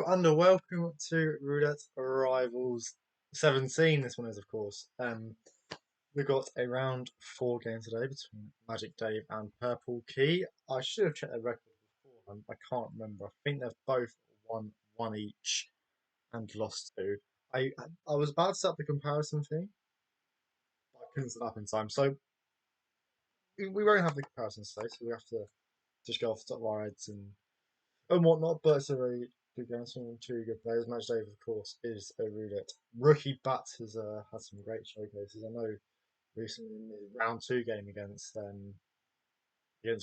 Hello and welcome to Roulette Rivals 17. This one is, of course. We've got a round 4 game today between Magic Dave and PurpleKey. I should have checked their records beforehand. I can't remember. I think they've both won one each and lost two. I was about to set up the comparison thing, but I couldn't set up in time. So we won't have the comparison today, so we have to just go off the top of our heads and whatnot, but it's a very good game. Some two good players. Match Dave, of course, is a roulette rookie, but has had some great showcases. I know recently in the round 2 game against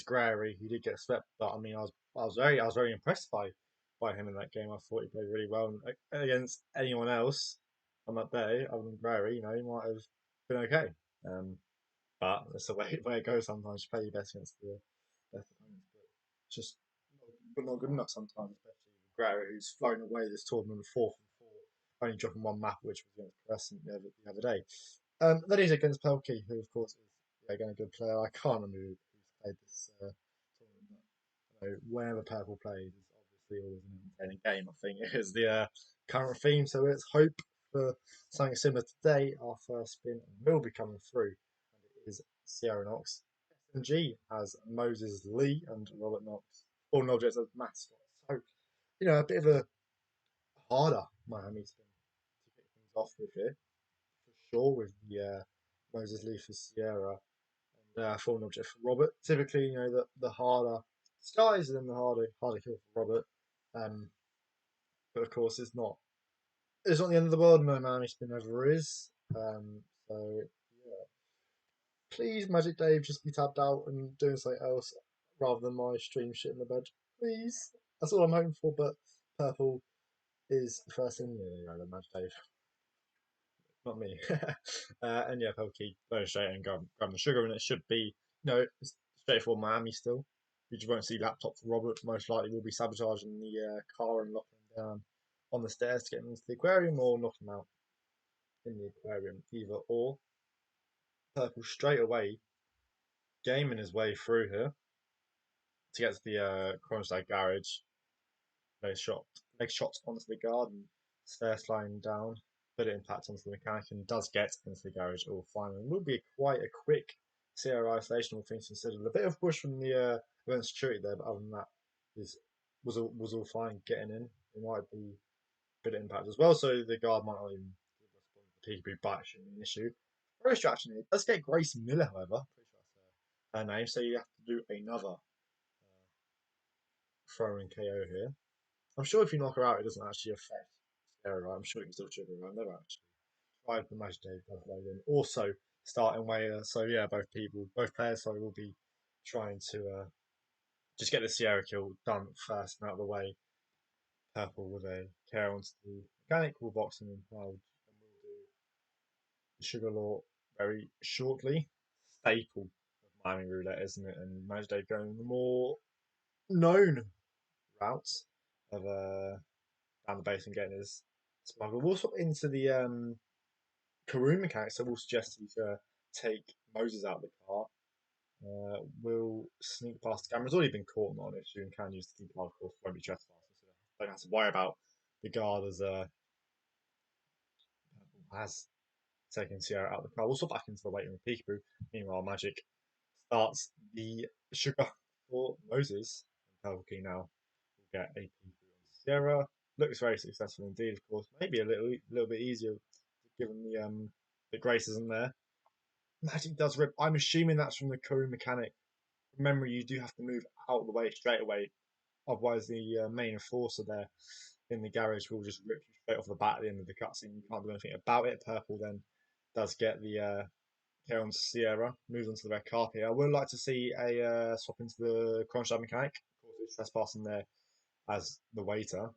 Gregory, he did get swept, but I mean, I was very impressed by him in that game. I thought he played really well, and against anyone else on that day other than Gregory, he might have been okay. Um, but that's the way it goes sometimes. You play your best against the best opponents, but just not good enough sometimes, especially with Guerrero, who's flown away this tournament 4 from 4, only dropping one map, which was against Crescent the other day. Then he's against Pelkey, who of course is again a good player. I can't remember who's played this tournament. But, whenever Purple plays, it's obviously always an entertaining game. I think it is the current theme, so let's hope for something similar today. Our first spin will be coming through, and it is Sierra Knox. SMG has Moses Lee and Robert Knox, all objects as mascots. So, a bit of a harder Miami spin to kick things off with here, for sure, with the Moses Lee for Sierra and fallen object for Robert. Typically, the harder skies and the harder kill for Robert. Um, but of course, it's not the end of the world. No Miami spin ever is. So yeah, please, Magic Dave, just be tapped out and doing something else rather than my stream shit in the bed. Please. That's all I'm hoping for, but Purple is the first thing. Yeah, the Magic Dave. Not me. And yeah, Pokey, go straight and grab the sugar, and it should be, it's straightforward Miami still. You just won't see laptop for Robert. Most likely will be sabotaging the car and locking him down on the stairs to get him into the aquarium or knock him out in the aquarium. Either or. Purple straight away gaming his way through here to get to the Kronstadt garage. Makes shots onto the garden, stair sliding down, but it impacts onto the mechanic and does get into the garage all fine. And will be quite a quick CR isolation, all things considered. A bit of push from the event security there, but other than that, was all fine getting in. It might be a bit of impact as well, so the guard might not even respond to peekaboo, but it shouldn't be an issue. Very distraction here. It does get Grace Miller, however. Pretty sure that's her name, so you have to do another throw in KO here. I'm sure if you knock her out, it doesn't actually affect Sarah. I'm sure you can still trigger her. I've never actually tried the Magic Dave and also starting Whaler. So yeah, both players, sorry, will be trying to just get the Sierra kill done first and out of the way. Purple with a care onto the mechanic will box him in cloud, and we'll do the Sugar Law very shortly. Staple of Miami Roulette, isn't it? And Magic Dave going the more known routes of down the base and getting his smuggle. We'll swap into the Karoon mechanic, so we'll suggest you take Moses out of the car. We'll sneak past the camera. It's already been caught on it, so you can use the car, of course, won't be trespassing, so don't have to worry about the guard as has taken Sierra out of the car. We'll swap back into the waiting with Peekaboo. Meanwhile, Magic starts the sugar for Moses. And PurpleKey now will get a Peekaboo on Sierra. Looks very successful indeed, of course. Maybe a little bit easier given the Grace isn't there. Magic does rip. I'm assuming that's from the Karu mechanic. Remember, you do have to move out of the way straight away. Otherwise, the main enforcer there in the garage will just rip you straight off the bat at the end of the cutscene. You can't do anything about it. Purple then does get the Karen's Sierra, moves on to the red carpet. I would like to see a swap into the Kronstadt mechanic. Of course, it's trespassing there as the waiter.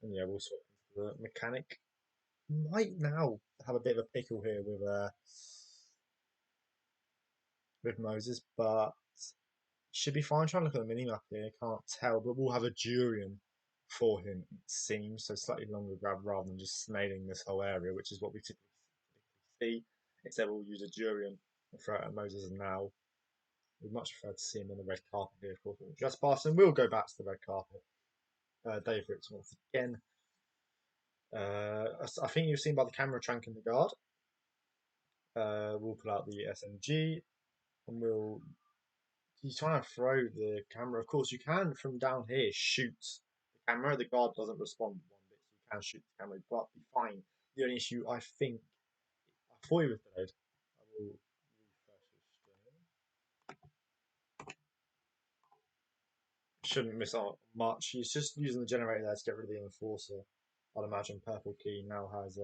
And yeah, we'll swap into the mechanic. Might now have a bit of a pickle here with Moses, but should be fine. Trying to look at the mini map here, can't tell, but we'll have a Durian for him, it seems. So slightly longer grab rather than just snailing this whole area, which is what we typically see. Instead, we'll use a Durian and throw it at Moses now. We'd much prefer to see him on the red carpet here, of course. Just past him, we'll go back to the red carpet. Dave Ricks once again. I think you've seen by the camera tranking the guard. We'll pull out the SMG and we'll. He's trying to throw the camera. Of course, you can from down here shoot the camera. The guard doesn't respond one bit, so you can shoot the camera, but be fine. The only issue, I think, I thought he was delayed. I will refresh his stream. Shouldn't miss out much. He's just using the generator there to get rid of the enforcer. I'd imagine PurpleKey now has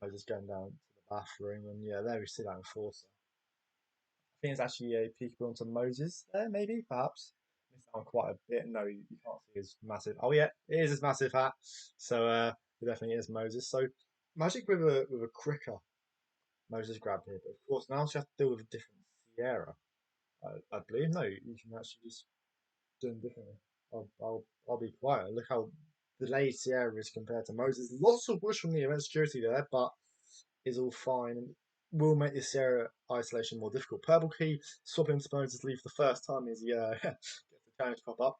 Moses going down to the bathroom, and yeah, there we see that enforcer. I think it's actually a peekaboo onto Moses there, maybe, perhaps. Missed out on quite a bit. No, you can't see his massive. Oh yeah, it is his massive hat. So it definitely is Moses. So Magic with a cricker Moses grabbed here, but of course now you have to deal with a different Sierra. I believe no, you can actually just do them differently. I'll be quiet. Look how delayed Sierra is compared to Moses. Lots of push from the event security there, but is all fine and will make this Sierra isolation more difficult. PurpleKey swapping to Moses leave the first time as he gets the challenge to pop up.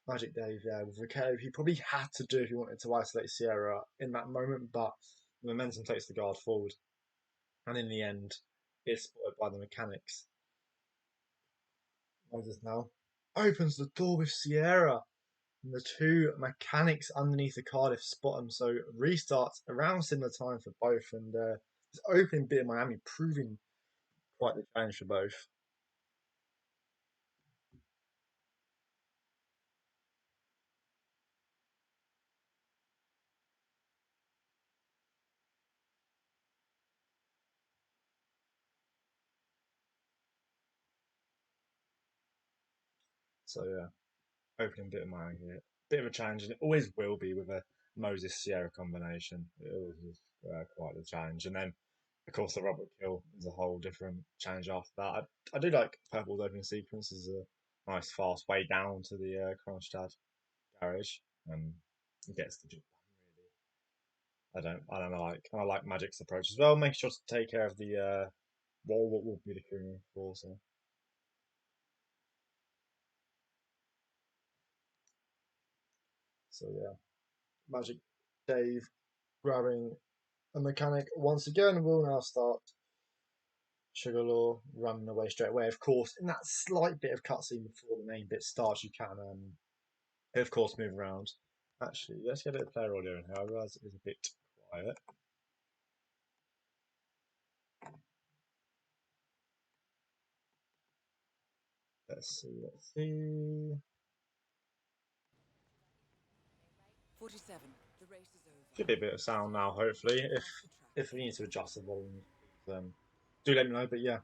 Magic Dave with the cave he probably had to do if he wanted to isolate Sierra in that moment, but the momentum takes the guard forward. And in the end, it's spotted by the mechanics. Moses now opens the door with Sierra. And the two mechanics underneath the Cardiff spot him, so restarts around similar time for both. And this opening bit in Miami proving quite the challenge for both. So yeah, opening bit of Miami here. Bit of a challenge, and it always will be with a Moses Sierra combination. It always is quite the challenge. And then, of course, the Robert kill is a whole different challenge after that. I do like Purple's opening sequence as a nice fast way down to the Kronstadt garage. It gets the job done really. I like Magic's approach as well. Make sure to take care of the what will be the criminal also. So yeah, Magic Dave grabbing a mechanic once again. Will now start Sugarlaw running away straight away. Of course, in that slight bit of cutscene before the main bit starts, you can of course move around. Actually, let's get a bit of player audio in here. I realise it is a bit quiet. Let's see. 47. The race is over. Should be a bit of sound now, hopefully. If we need to adjust the volume, do let me know. But yeah,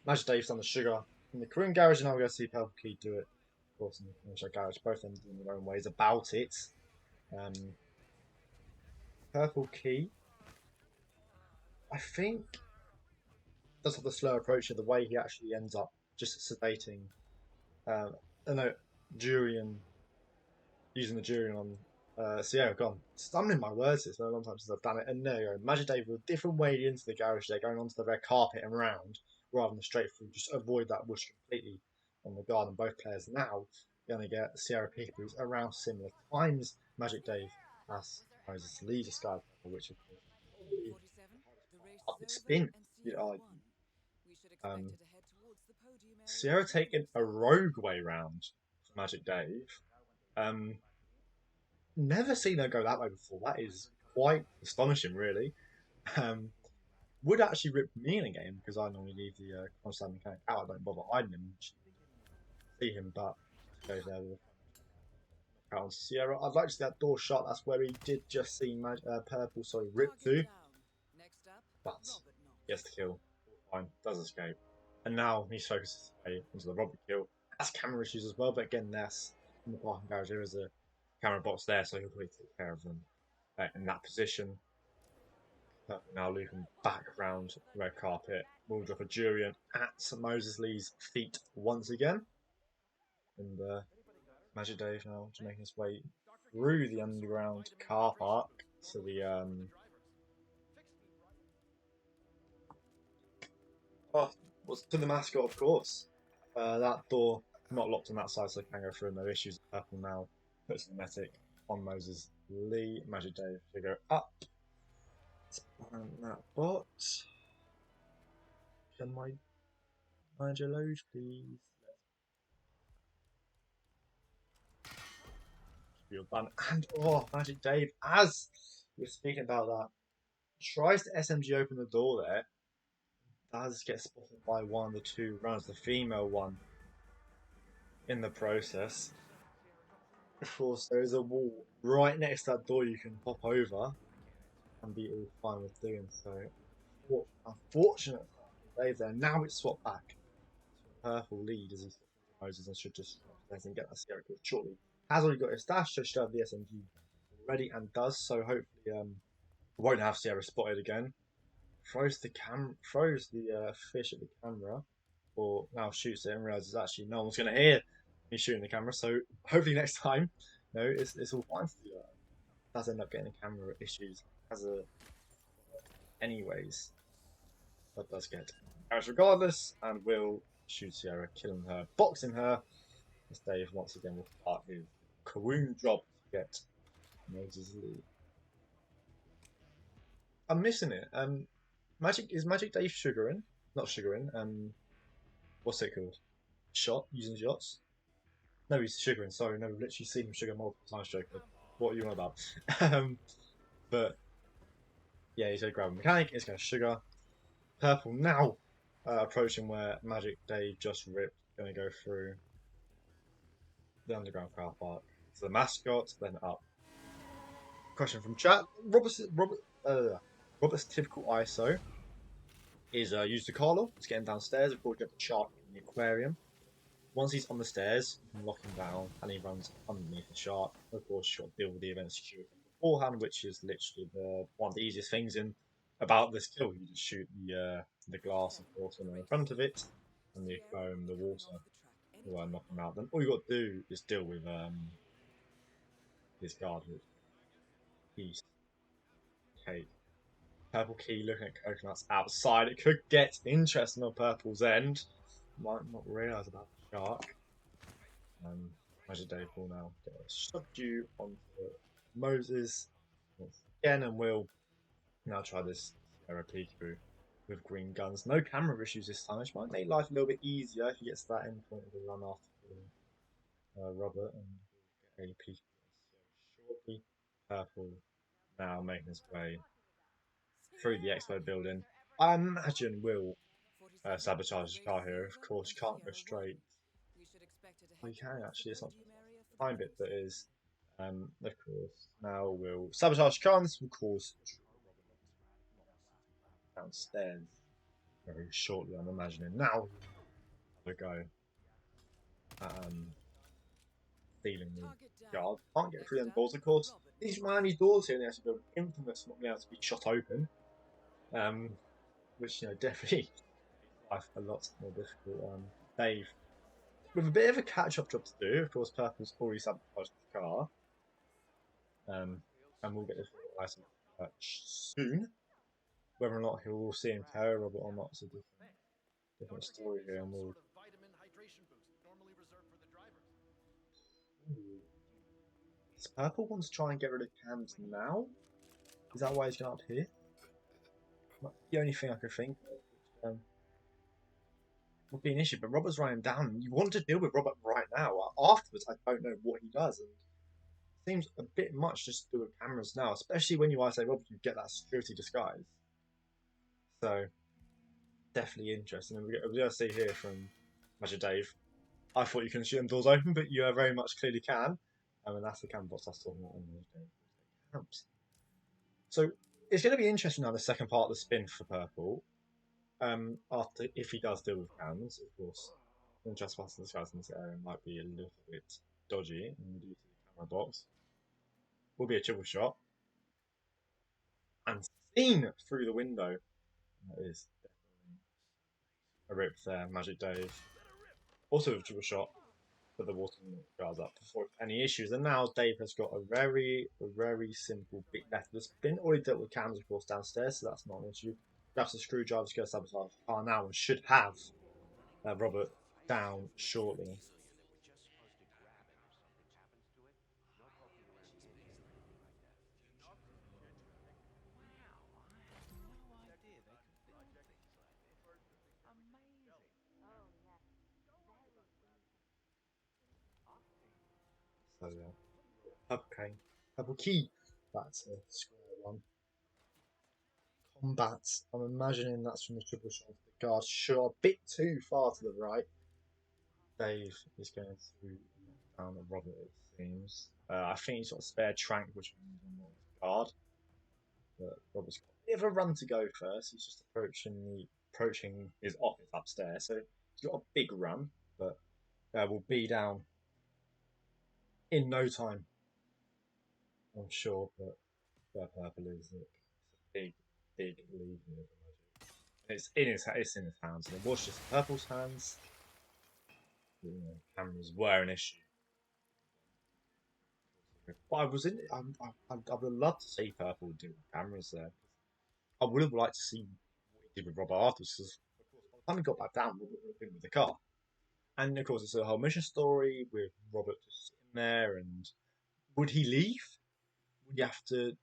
Magic Dave's done the sugar in the Korean garage, and now we're going to see PurpleKey do it, of course, in the commercial garage. Both of them doing their own ways about it. PurpleKey, I think, does have the slow approach of the way he actually ends up just sedating. No, Durian, using the Durian on Sierra. God, stumbling my words. It's been a long time since I've done it. And there you go. Magic Dave with a different way into the garage there, going onto the red carpet and round rather than straight through. Just avoid that whoosh completely on the guard. And both players now going to get Sierra peekaboos around similar times. Magic Dave has Moses leads a sky, which of course probably up its spin, you'd argue. Sierra taking a rogue way round for Magic Dave. Never seen her go that way before. That is quite astonishing, really. Would actually rip me in a game because I normally leave the constant mechanic out. I don't bother hiding him. See him, but goes there with on Sierra. I'd like to see that door shut. That's where he did just see Purple, sorry, rip through. But gets the kill. Fine, does escape. And now he's focused into the Robert kill. That's camera issues as well, but again, that's in the parking garage. There is a camera box there, so he'll probably take care of them in that position. Now looping back around the red carpet. We'll drop a Durian at Moses Lee's feet once again. And Magic Dave now to making his way through the underground car park to the Was to the mascot, of course. That door not locked on that side, so they can go through. No issues. Purple now puts the medic on Moses Lee. Magic Dave to go up. Let's ban that bot. Can my manager load, please? Your ban and oh, Magic Dave, as we're speaking about that, tries to SMG open the door there. Does get spotted by one of the two runners, the female one, in the process. Of course, there is a wall right next to that door you can hop over and be all fine with doing so. Unfortunate for Dave there. Now it's swapped back to a purple lead as he Moses and should just and get that Sierra kill shortly. Has already got his dash, so should have the SMG ready and does so. Hopefully, won't have Sierra spotted again. Throws the fish at the camera, or now shoots it and realizes actually no one's going to hear me shooting the camera. So hopefully next time, no, it's all fine to do that. Does end up getting camera issues as a anyways, but does get damage regardless, and will shoot Sierra, killing her, boxing her. As Dave once again will start his Kawoon drop to get Moses Lee. I'm missing it. Magic Dave sugaring? Not sugaring. What's it called? Shot using shots. No, he's sugaring. Sorry, no, we've literally seen him sugar multiple times. Joker. What are you on about? But yeah, he's gonna grab a mechanic. He's gonna sugar. Purple now approaching where Magic Dave just ripped. Gonna go through the underground car park to the mascot, then up. Question from chat. Robert's typical ISO is use the collar. He's getting downstairs. Of course, you have the shark in the aquarium. Once he's on the stairs, you can lock him down, and he runs underneath the shark. Of course, you've got to deal with the event security beforehand, which is literally one of the easiest things in about this kill. You just shoot the glass, of course, in front of it, and the aquarium, the water, will knock him out. Then all you got to do is deal with his guard with peace. Okay. PurpleKey looking at coconuts outside. It could get interesting on Purple's end. Might not realise about the shark. Magic Dave will now get a subdue onto Moses once again, and we'll now try this RP crew with green guns. No camera issues this time, which might make life a little bit easier if he gets to that end point of the run after Robert and get AP shortly. Purple now making his way through the expo building. I imagine will sabotage the car here. Of course, you can't go straight. Well, you can actually. It's not the fine bit that is. Of course, now we'll sabotage the car. And this will cause downstairs very shortly. I'm imagining now. We go. Dealing with guard. Can't get through them doors. Of course, these Miami doors here, they actually built infamous not being able to be shot open. Which definitely makes life a lot more difficult. Dave, with a bit of a catch-up job to do. Of course, Purple's already sabotaged the car, and we'll get this license soon. Whether or not he'll see him carry Robert or not is a different story here, and we'll. Does Purple wants to try and get rid of cams now? Is that why he's going up here? Not the only thing I could think of. Would be an issue, but Robert's running down. You want to deal with Robert right now. Afterwards, I don't know what he does, and it seems a bit much just to do with cameras now, especially when you say Robert, you get that security disguise. So definitely interesting. And we're going to see here from Magic Dave. I thought you couldn't shoot them doors open, but you very much clearly can. And that's the cam bots I was talking about. So it's going to be interesting now the second part of the spin for Purple. After if he does deal with cams, of course, then just passing the guys in this area might be a little bit dodgy and due to the camera box. Will be a triple shot and seen through the window. That is definitely a rip there, Magic Dave. Also a triple shot, but the water guards up before any issues. And now Dave has got a very simple bit left of the spin. Already dealt with cams, of course, downstairs, so that's not an issue. grabs the screwdriver to go sabotage the car now and should have Robert down shortly. So yeah, PurpleKey. That's a square one. Combat. I'm imagining that's from the triple shot of the guard. Sure, a bit too far to the right. Dave is going to knock down the Robert, it seems. I think he's got a spare trank, which means on the guard. But Robert's got a bit of a run to go first. He's just approaching his office upstairs, so he's got a big run, but will be down in no time, I'm sure. But Purple is it. It's a big lead here. It's in his hands, and it was just Purple's hands. You know, cameras were an issue. But I was in. I would love to see Purple do cameras there. I would have liked to see what he did with Robert afterwards. Because of course, by the time he got back down, Robert would have been with the car. And of course, it's a whole mission story with Robert just sitting there. And would he leave? Would you have to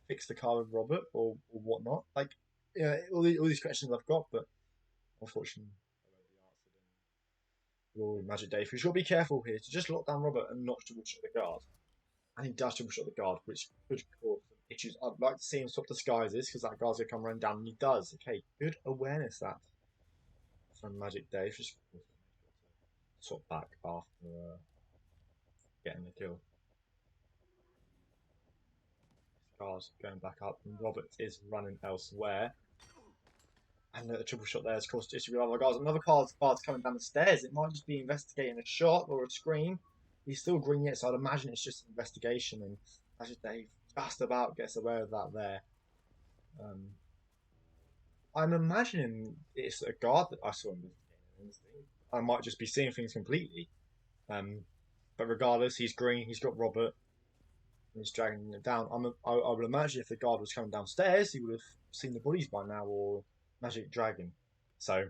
fix the car with Robert or whatnot? Like, yeah, all these questions I've got, but unfortunately, I won't be answered in Glory Magic Dave. We've got to be careful here to just lock down Robert and not triple shot the guard. And he does triple shot the guard, which could cause some issues. I'd like to see him swap disguises because that guard's going to come running down, and he does. Okay, good awareness that from Magic Dave. Just swap back after getting the kill. Guard's going back up, and Robert is running elsewhere. And the triple shot there has caused issue with other guards. Another guard's coming down the stairs. It might just be investigating a shot or a scream. He's still green yet, so I'd imagine it's just an investigation. And Magic Dave just about gets aware of that there. I'm imagining it's a guard that I saw investigating. I might just be seeing things completely. But regardless, he's green. He's got Robert. And he's dragging it down. I would imagine if the guard was coming downstairs, he would have seen the bodies by now or Magic Dragon. So,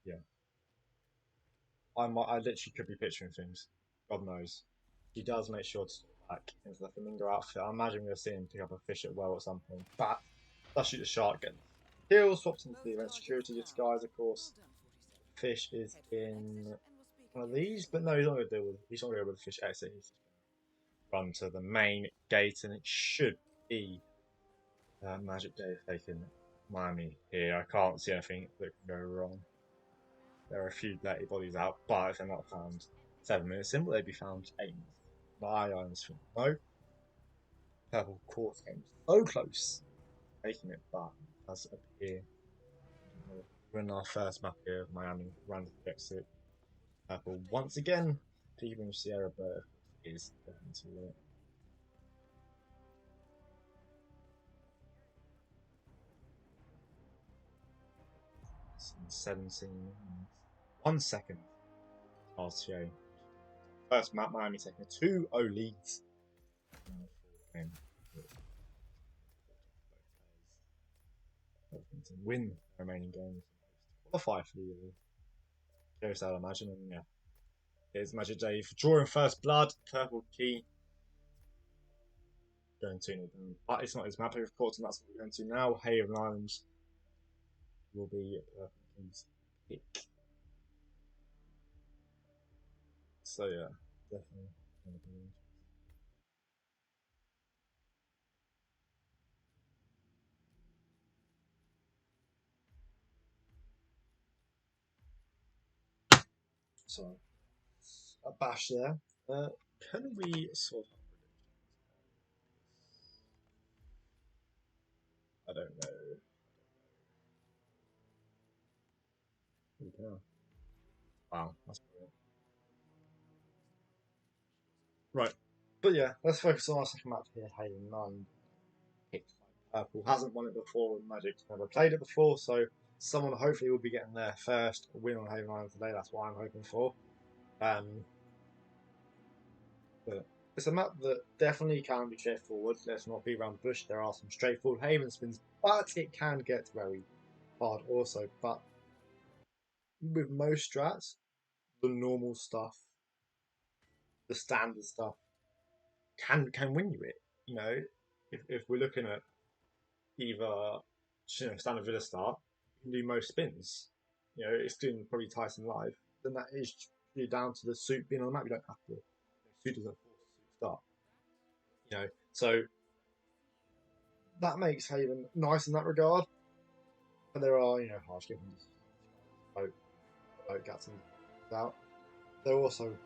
yeah. I literally could be picturing things. God knows. He does make sure to step back into the flamingo outfit. I imagine we'll see him pick up a fish at well at some point. But does shoot the shark, get kill, swaps into the event security disguise, of course. Fish is in one of these, but no, he's not going to deal with. He's not going to deal with the fish exit. He's just going to run to the main gate, and it should be Magic Dave taking Miami here. I can't see anything that can go wrong. There are a few dirty bodies out, but if they're not found 7 minutes in, will they be found 8 minutes? My eyes think no. Purple Court came so close, making it, but as appear. We're in our first map here of Miami, run to the exit. Purple once again, leaving Sierra Bird is going to it. 17 1 second. RTA. First map, Miami taking a 2-0 leads. To win the remaining games. Qualify for the Curious I'd imagine. And yeah, here's Magic Dave drawing first blood. PurpleKey going 2-0 down. But it's not his map, of course, and that's what we're going to now. Haven Islands will be PurpleKey's pick. So yeah, definitely going to be interesting. So a bash there. Can we sort of? I don't know. We can. Wow, that's brilliant. Right, but yeah, let's focus on our second match here. Haven Island picked by Purple. Hasn't won it before, and Magic's never played it before, so someone hopefully will be getting their first win on Haven Island today. That's what I'm hoping for. But it's a map that definitely can be straightforward. Let's not be around the bush. There are some straightforward Haven spins, but it can get very hard also. But with most strats, the normal stuff, the standard stuff, can win you it. You know, if we're looking at either standard Villa start, you can do most spins. You know, it's doing probably Tyson live. Then that is really down to the suit being on the map. You don't have to. Suit doesn't force the suit start. You know, so that makes Haven nice in that regard. But there are harsh given boat gets out. They're also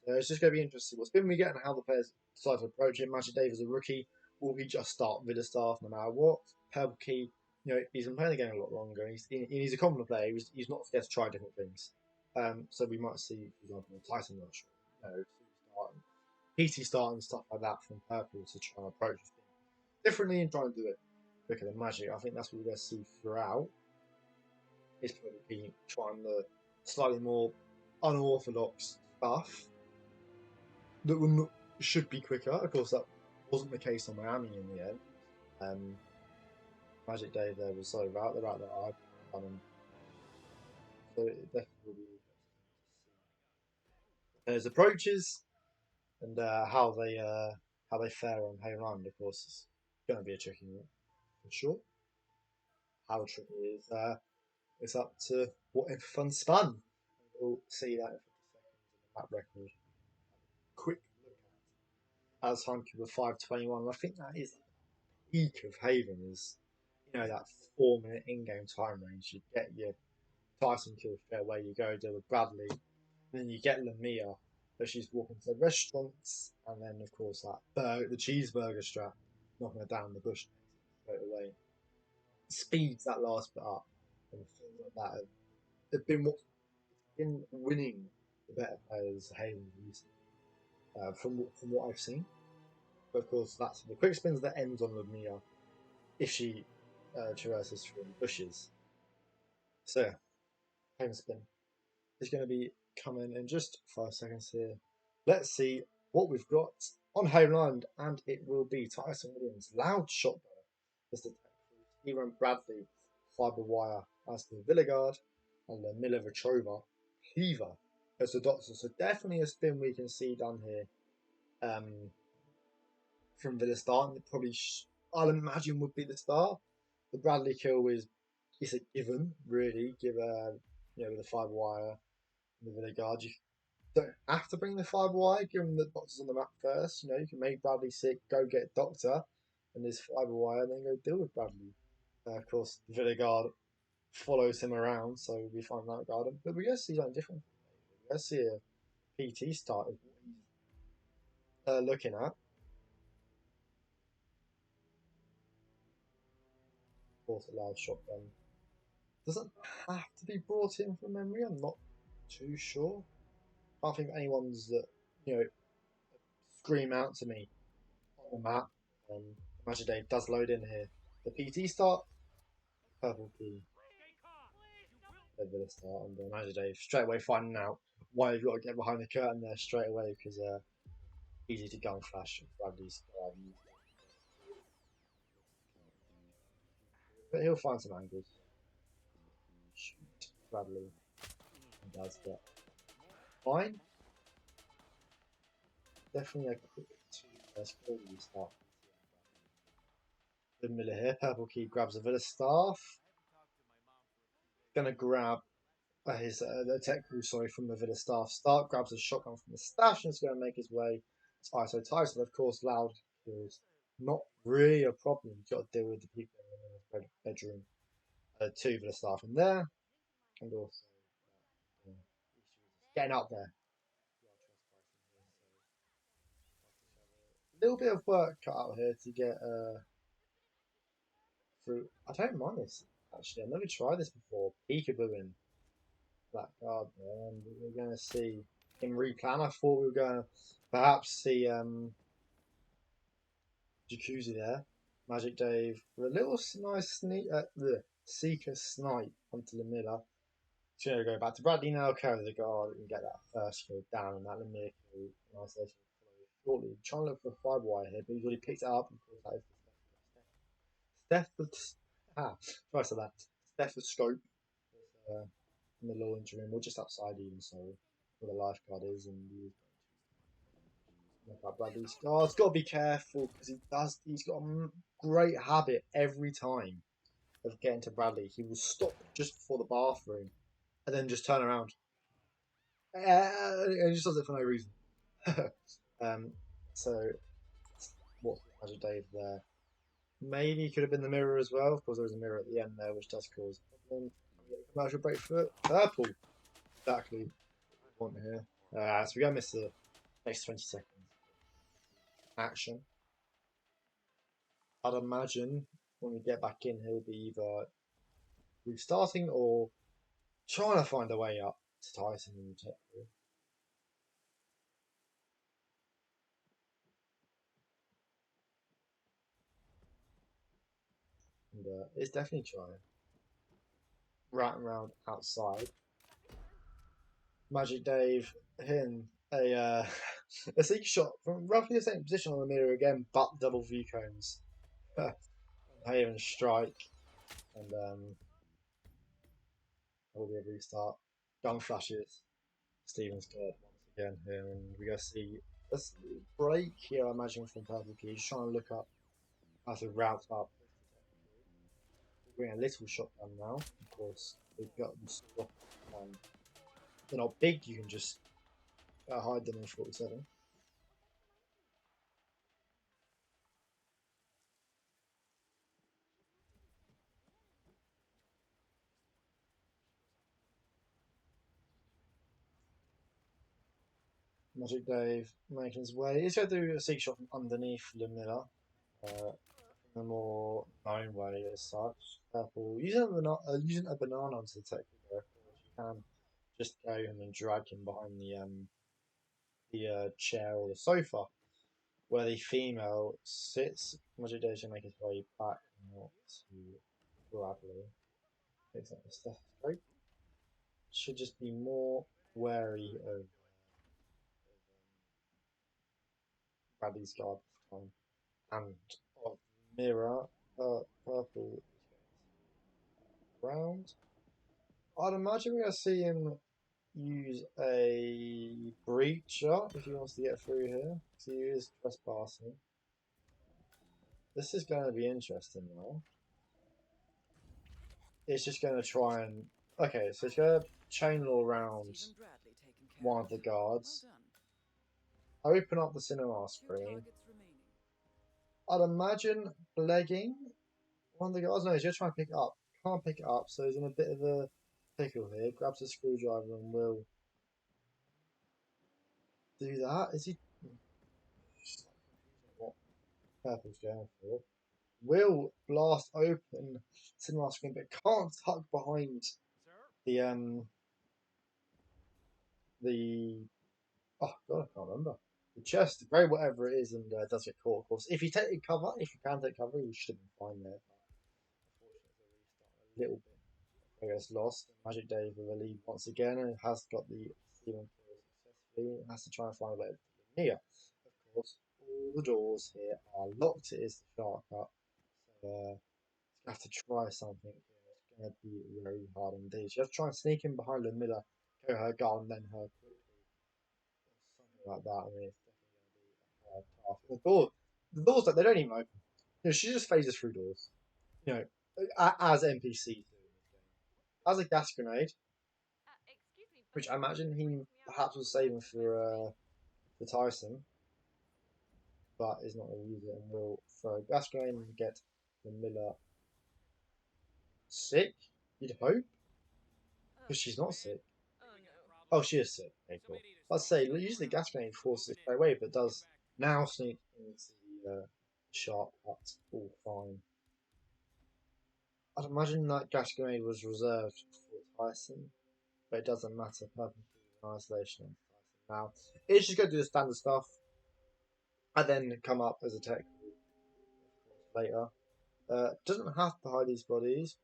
it's just going to be interesting what spin we get and how the players decide to approach it. magicdave is a rookie. Will he just start Villa staff no matter what? PurpleKey, he's been playing the game a lot longer. He's a confident player. He's not scared to try different things. So we might see, for example, Tyson Rush, PT start and stuff like that from Purple to try and approach the spin differently and try and do it quicker than Magic. I think that's what we're going to see throughout. Is probably trying the slightly more unorthodox stuff that should be quicker. Of course, that wasn't the case on Miami in the end. magicdave there was so about the route that I've done, so it definitely will be interesting to see his approaches and how they fare on Hay Round. Of course, it's going to be a tricky one for sure. How tricky it is, it's up to what if fun spun. We'll see that in 50 seconds in the map record. Quick look at as timekeeper 5:21. I think that is the peak of Haven. Is that 4-minute in-game time range. You get your Tyson kill straight away. You go deal with Bradley, and then you get Lamia, but she's walking to the restaurants, and then of course the cheeseburger strat, knocking her down the bush straight away. Speeds that last bit up, and things like that have been winning the better players Haven recently, from what I've seen. But of course, that's the quick spins that ends on Lamia if she traverses through the bushes. So yeah, Haven spin is going to be coming in just 5 seconds here. Let's see what we've got on Haven Island, and it will be Tyson Williams, Loud Shotgun, as the Kieran Bradley, Fiber Wire as the Villigard, and the Miller Retrova, Cleaver as the Doctor. So definitely a spin we can see done here from Villa start, and probably I'll imagine would be the start. The Bradley kill is a given, really. Give with the Fiber Wire and the Villigard, you don't have to bring the Fiber Wire, given the Doctor's on the map first. You can make Bradley sick, go get Doctor, and this Fiber Wire, and then go deal with Bradley. Of course, the Villigard follows him around, so we find that garden. But we're going to see something different. We're going to see a PT start is what he's looking at. Of course, a loud shotgun. Doesn't have to be brought in from memory. I'm not too sure. I don't think anyone's that scream out to me on the map. magicdave does load in here. The PT start, PurpleKey, Villa start, and magicdave straight away finding out why you've got to get behind the curtain there straight away because easy to gun flash Bradley's but he'll find some angles. Shoot Bradley and does that. Fine. Definitely a quick 2 kill start. The Miller here. PurpleKey grabs a Villa staff. Gonna grab the tech crew, from the Villa staff. Start grabs a shotgun from the stash and is going to make his way to ISO Tyson. Of course, loud kills not really a problem. You've got to deal with the people in the bedroom. 2 Villa staff in there, and also getting up there. A little bit of work cut out here to get through. I don't mind this actually. I've never tried this before. Peekaboo in that card, and we're going to see him replan. I thought we were going to perhaps see Jacuzzi there. magicdave with a little nice sneak, the Seeker snipe onto the Miller. She's going to go back to Bradley now, carry the guard, and get that first kill down, and that Lemire kill in isolation will follow shortly. Trying to look for a fiber wire here, but he's already picked it up. Of course, that is the twice of that. Stethoscope in the laundry room, or just outside even so, where the lifeguard is, and he's going to look at Bradley's guard's got to be careful because he's got a great habit every time of getting to Bradley. He will stop just before the bathroom and then just turn around. And he just does it for no reason. um, so what's Magic Dave there? Maybe could have been the mirror as well. Of course, there was a mirror at the end there, which does cause a problem. Commercial break for purple. Exactly what we want here. So we're going to miss the next 20 seconds. Action. I'd imagine when we get back in, he'll be either restarting or trying to find a way up to Tyson in the tech room. And it's definitely trying. Right around outside. Magic Dave hitting a a sneak shot from roughly the same position on the mirror again, but double V cones. Haven strike, and will be a restart. Gun flashes. Steven's dead once again here, and we go see a break here. I imagine from PurpleKey, just trying to look up how to route up. We're bring a little shotgun now. Of course, we've got them stopped. They're not big. You can just hide them in 47. Magic Dave making his way. He's going to do a seek shot from underneath Lemire. In a more known way as such. Purple using a banana onto the tech there. You can just go and then drag him behind the chair or the sofa where the female sits. Magic Dave should make his way back not to Bradley. Picks up the stethoscope. Should just be more wary of Bradley's guard and of Mirror. Purple round. I'd imagine we're going to see him use a breacher if he wants to get through here. So he is trespassing. This is going to be interesting now. It's just going to try and... Okay, so it's going to chain law around one of the guards. Open up the cinema screen. I'd imagine legging one of the guards. No, he's going to try and pick it up. Can't pick it up, so he's in a bit of a pickle here. Grabs a screwdriver and will do that. Is he? What Purple's going for? Will blast open cinema screen, but can't tuck behind the oh god, I can't remember the chest, the grey, whatever it is, and does get caught. Of course, if you take cover, if you can take cover, you should have been fine there. But unfortunately, a little bit, I guess, lost. Magic Dave with a lead once again, and has got the stealing kill successfully. And has to try and find a way to Nia. Of course, all the doors here are locked. It is the shark cut. So have to try something. It's going to be very hard indeed. You have to try and sneak in behind Lemire, go her guard, and then her quickly. Something like that. I mean, it's definitely going to be a hard task. The doors, like, they don't even open. You know, she just phases through doors. You know, as NPCs do in this game. As a gas grenade, which I imagine he perhaps was saving for Tyson, but is not going to use it and will throw a gas grenade and get Lemire sick, you'd hope. Because she's not sick. Oh, she is sick. Okay, cool. I'd say, usually gas grenade forces it straight away, but does now sneak into the sharp cut. All fine. I'd imagine that gas grenade was reserved for Tyson, but it doesn't matter. Purple in isolation on Tyson now. It's just going to do the standard stuff, and then come up as a tech later. Doesn't have to hide these bodies.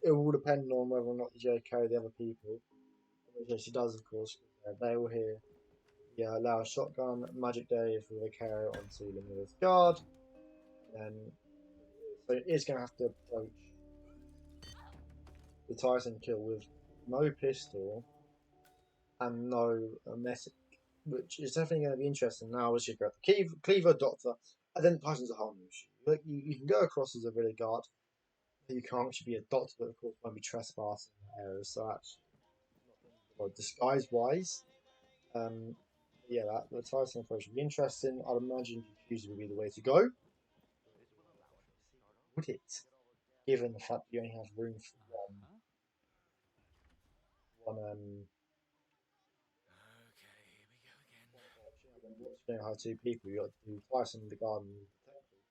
it will depend on whether or not he's going to carry the other people. Yes, he does, of course. They will hear the loud shotgun. Magic Dave with a carry onto Limitless Guard. And so he's going to have to approach the Tyson kill with no pistol and no message, which is definitely going to be interesting. Now, as you got the Cleaver, Doctor, and then Tyson's a whole new issue. Like, you can go across as a really guard. You can't actually be a Doctor, but of course, won't be trespassing areas. So, actually, well, disguise wise, yeah, the Tyson approach would be interesting. I'd imagine Diffuser would be the way to go. Would it? Given the fact that you only have room for one option, you don't have two people, you got to do Tyson in the garden.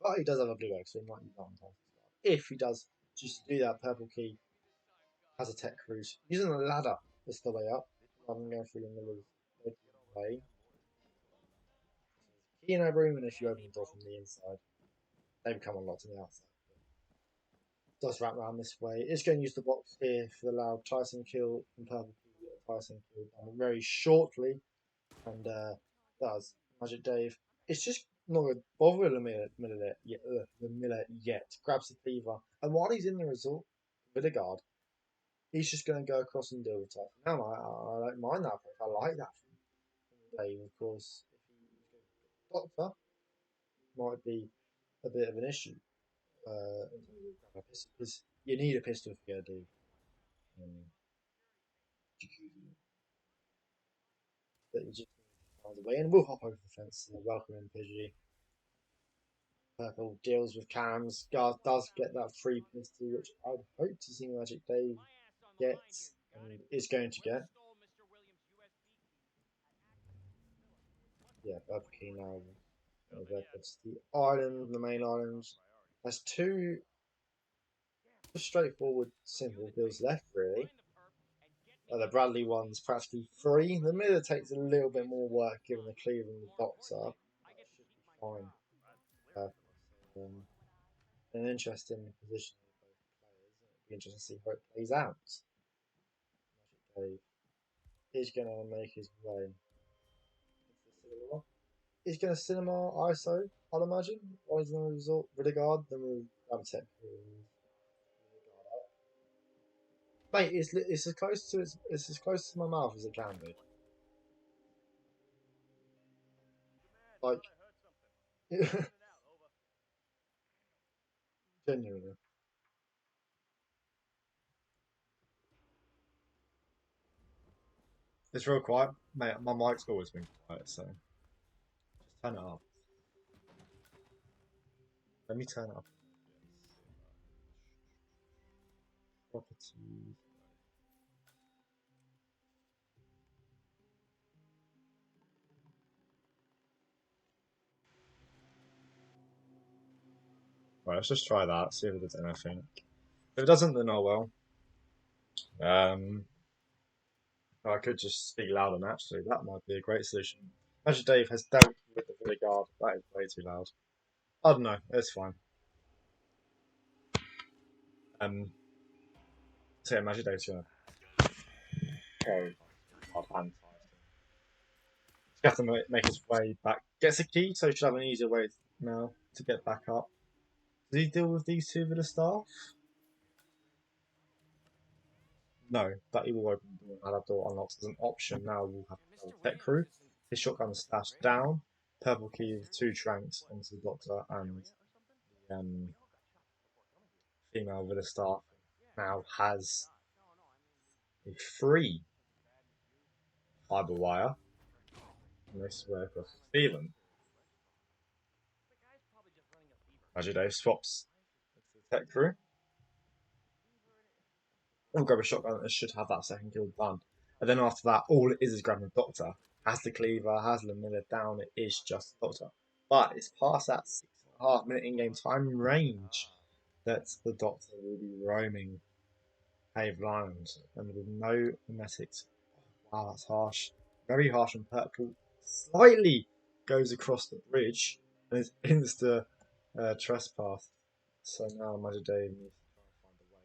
But he does have a blue egg, so he might use that on Tyson's garden. If he does choose to do that, PurpleKey has a tech cruise. Using a ladder is the way up, rather than going through the middle of the way. Key in a room, and if you open the door from the inside, they become unlocked on the outside. Does wrap around this way. It's going to use the box here for the loud Tyson kill and PurpleKey Tyson kill done very shortly, and does Magic Dave. It's just not going to bother the Miller yet. Grabs the cleaver, and while he's in the resort with a guard, he's just going to go across and deal with Tyson. Now I don't mind that. I like that from Dave. Of course, if he Doctor might be a bit of an issue. Because you need a pistol if you're going to do jacuzzi. But you just find a way, and we'll hop over the fence. Welcome in, Pidgey. Purple deals with cams. Guard does get that free pistol, which I'd hope to see Magic Dave get and is going to get. Yeah, Purple Key now. That's the island, the main island. That's two straightforward, simple builds left, really. The Bradley one's practically free. The Miller takes a little bit more work given the cleaver and the Doctor. That should be fine. An interesting position of both players. It'll be interesting to see how it plays out. Magic Dave is going to make his way into the cinema. He's going to cinema ISO, I'd imagine. Or he's going to resort with a guard, then we'll grab a tech. Mate, it's as close to my mouth as it can be. Like, genuinely. It's real quiet. Mate, my mic's always been quiet, so just turn it up. Let me turn it up. Properties. Right, let's just try that, see if it does anything. If it doesn't, then oh well. I could just speak louder naturally. That might be a great solution. Magic Dave has dealt with the Villa Guard. That is way too loud. I don't know. It's fine. So yeah, Magic Dave's gonna carry hard hand. He's got to make his way back. Gets a key, so he should have an easier way now to get back up. Does he deal with these two Villa staff? No, but he will open the door. That door unlocks as an option. Now we'll have a tech crew. His shotgun is stashed down. PurpleKey with two tranks onto the Doctor and the female Villa staff now has a free fibre wire. And this way across the ceiling. Magic Dave swaps into the tech crew. We'll grab a shotgun and should have that second kill done. And then after that, all it is grabbing the Doctor. Has the cleaver, has the Miller down, it is just the Doctor. But it's past that 6.5 minute in game time range that the Doctor will be roaming Cave Island. And with no mimetics. Wow, that's harsh. Very harsh and Purple. Slightly goes across the bridge and is insta trespass. So now Magic Dave needs to try and find a way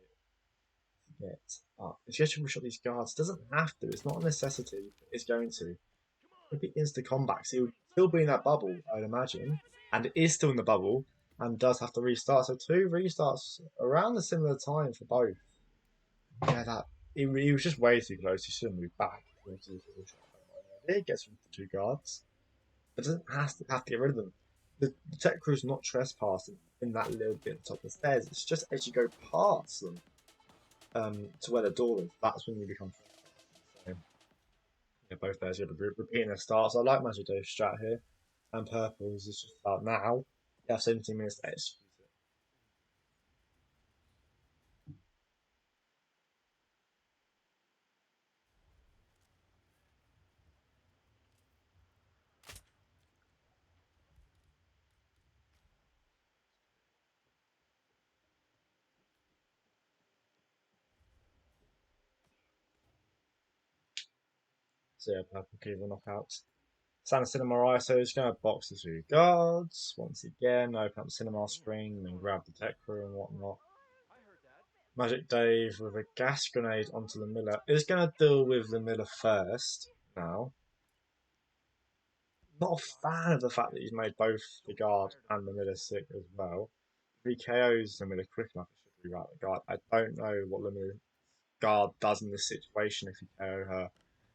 it up. If you triple shot these guards, it doesn't have to. It's not a necessity. It's going to. If it insta combat, so he'll still be in that bubble, I'd imagine, and it is still in the bubble, and does have to restart. So 2 restarts around a similar time for both. Yeah, that he was just way too close. He should have moved back. It gets rid of 2 guards, but doesn't have to get rid of them. The tech crew's not trespassing in that little bit at the top of the stairs. It's just as you go past them to where the door is, that's when you become trespassing. So, yeah, both players are repeating their starts. I like Magic Dave's strat here, and Purple's is just about now. You have 17 minutes to execute it. So yeah, PurpleKey will knock out Santa Cinema ISO is going to box the 2 guards once again, open up the cinema screen and grab the tech crew and whatnot. Magic Dave with a gas grenade onto the Miller is going to deal with the Miller first now. Not a fan of the fact that he's made both the guard and the Miller sick as well. If he KOs the Miller quick enough, it should reroute the guard. I don't know what the Miller guard does in this situation if you KO her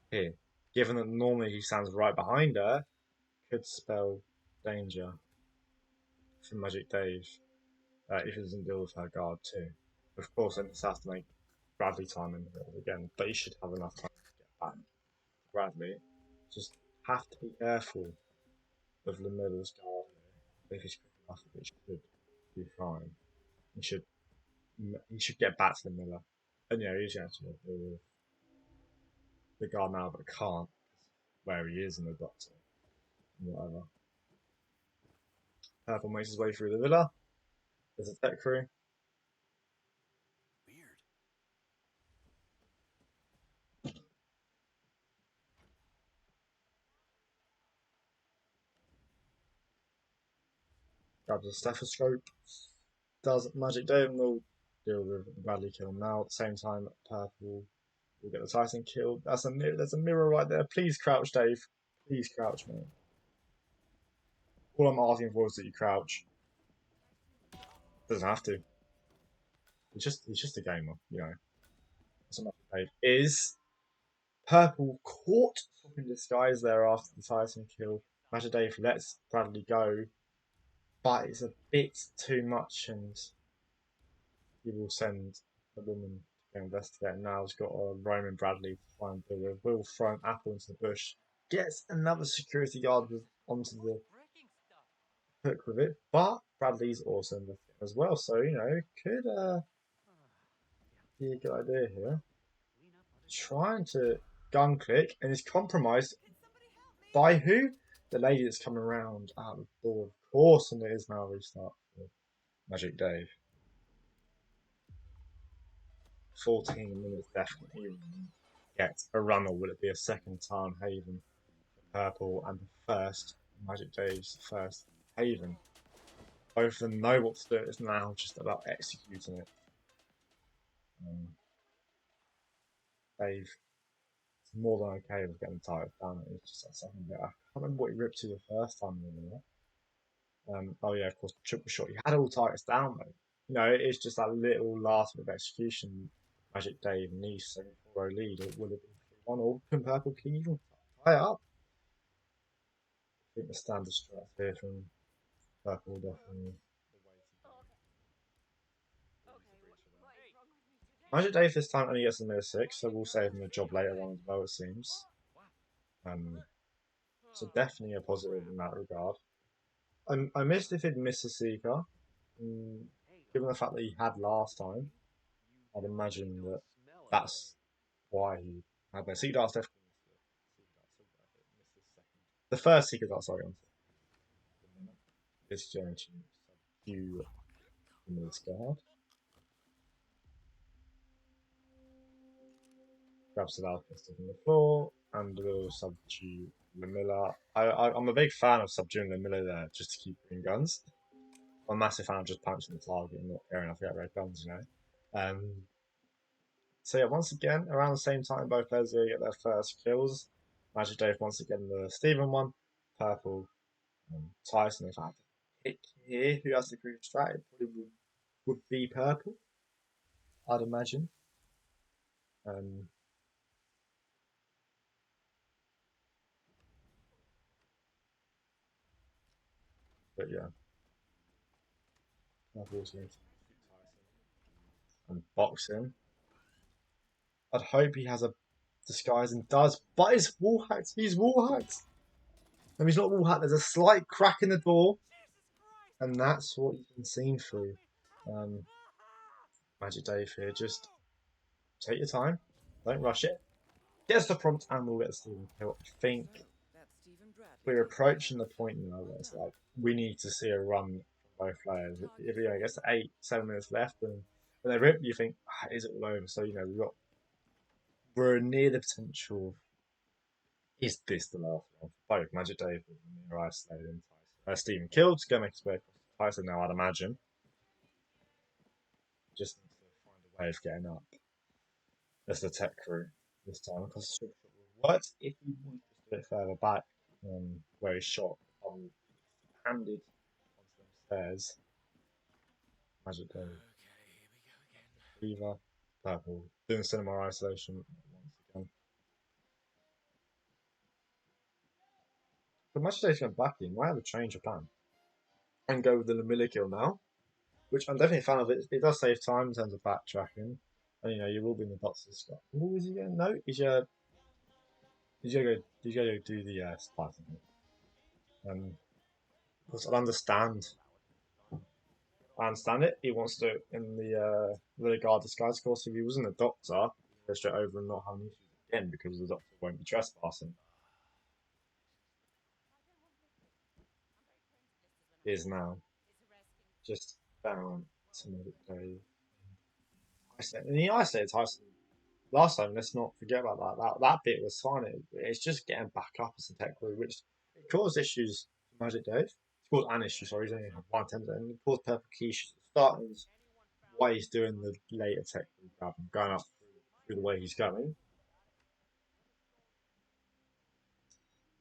here. Given that normally he stands right behind her, could spell danger for Magic Dave if he doesn't deal with her guard too. Of course, then he has to make Bradley time in here again, but he should have enough time to get back. Bradley just have to be careful of Lamiller's guard here. If he's quick enough, it should be fine. He should get back to the Miller. And yeah, he's going to deal with the guard now, but can't where he is in the doctor. Whatever. Purple makes his way through the villa. There's a tech crew. Grabs a stethoscope. Does Magic Dave and will deal with Bradley kill now. At the same time, Purple will get the Titan killed. There's a mirror right there. Please crouch, Dave. Please crouch, mate. All I'm asking for is that you crouch. Doesn't have to. He's just a gamer, you know. That's what Magic Dave is. Purple caught in disguise there after the Titan kill. Magic Dave lets Bradley go, but it's a bit too much, and he will send the woman to go investigate. Now he's got a Roman Bradley to try and deal with. Will throw an apple into the bush. Gets another security guard onto the hook with it, but Bradley's also investigating as well, so you know, could be a good idea here. Trying to gun click and is compromised by who? The lady that's coming around out the door, of course, and it is now a restart for Magic Dave. 14 minutes definitely get a run, or will it be a second time Haven for Purple and the first Magic Dave's first Haven? Both of them know what to do. It's now just about executing it. Dave is more than okay with getting the target down. It's just that second bit. I can't remember what he ripped to the first time. Oh yeah, of course, triple shot. He had all targets down though. You know, it's just that little last bit of execution Magic Dave needs to 4-0 lead. It would have been 1 or can PurpleKey even tie it up? I think the standard strat here from Purple definitely Magic Dave this time only gets the Miller 6, so we'll save him a job later on as well, it seems. So definitely a positive in that regard. I missed if he'd missed a Seeker. Given the fact that he had last time, I'd imagine that that's why he had their Seek Dart's definitely the first Seeker Dart, sorry, is going to subdue this guard. Grabs the Valkyrie from the floor and will subdue the Miller. I'm a big fan of subduing the Miller there just to keep green guns. I'm a massive fan of just punching the target and not caring if I get red guns, you know. So yeah, once again, around the same time, both players are going to get their first kills. Magic Dave once again the Steven one, Purple, and Tyson. If I had to pick here, who has the group strat, it probably would be Purple, I'd imagine. Um, but yeah, Purple's going to shoot Tyson and box him. I'd hope he has a disguise and does, but it's wall hacked. He's wall hacked. No, he's not wall hacked. There's a slight crack in the door, and that's what you can see through. Um, Magic Dave here, just take your time, don't rush it. Get us the prompt, and we'll get the Steven kill. I think we're approaching the point now where it's like we need to see a run from both players. If it gets to 7 minutes left, and when they rip, you think, is it all over? So we're near the potential. Is this the last one? Both Magic Dave and near isolated and Tyson. Steven killed to go make his way across Tyson now, I'd imagine. Just need to find a way of getting up as the tech crew this time because it worked if you wanted to do it further back where he shot handed onto them stairs. Magic Dave. Fever. Purple. Doing cinema isolation once again. But Magic Dave's going back in. Might have a change of plan and go with the Lamilla kill now, which I'm definitely a fan of. It does save time in terms of backtracking. And you will be in the boxes. Oh, is he going? No, he's going to do the spice. Of course, I understand it. He wants to do it in the guard disguise course. If he wasn't a doctor, he'd go straight over and not have any issues again because the doctor won't be trespassing. He is now just down to make it go. And he isolated Tyson last time. Let's not forget about that. That bit was fine. It's just getting back up as a tech crew, which it caused issues for Magic Dave. It's caused an issue, sorry, he's only had one attempt, and it caused PurpleKey issues at the start. And why he's doing the later tech grab and going up through the way he's going.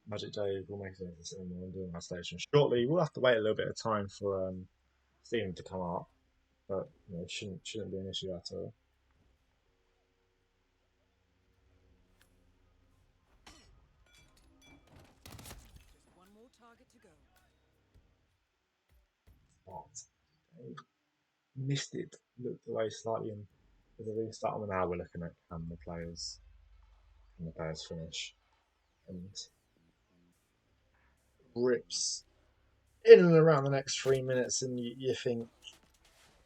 Magic Dave will make it into the cinema and doing my station shortly. We'll have to wait a little bit of time for Steven to come up, but it shouldn't be an issue at all. Just one more target to go. But missed it. Looked away slightly and with a restart. And now we're looking at the players and the players finish and rips in and around the next 3 minutes, and you think,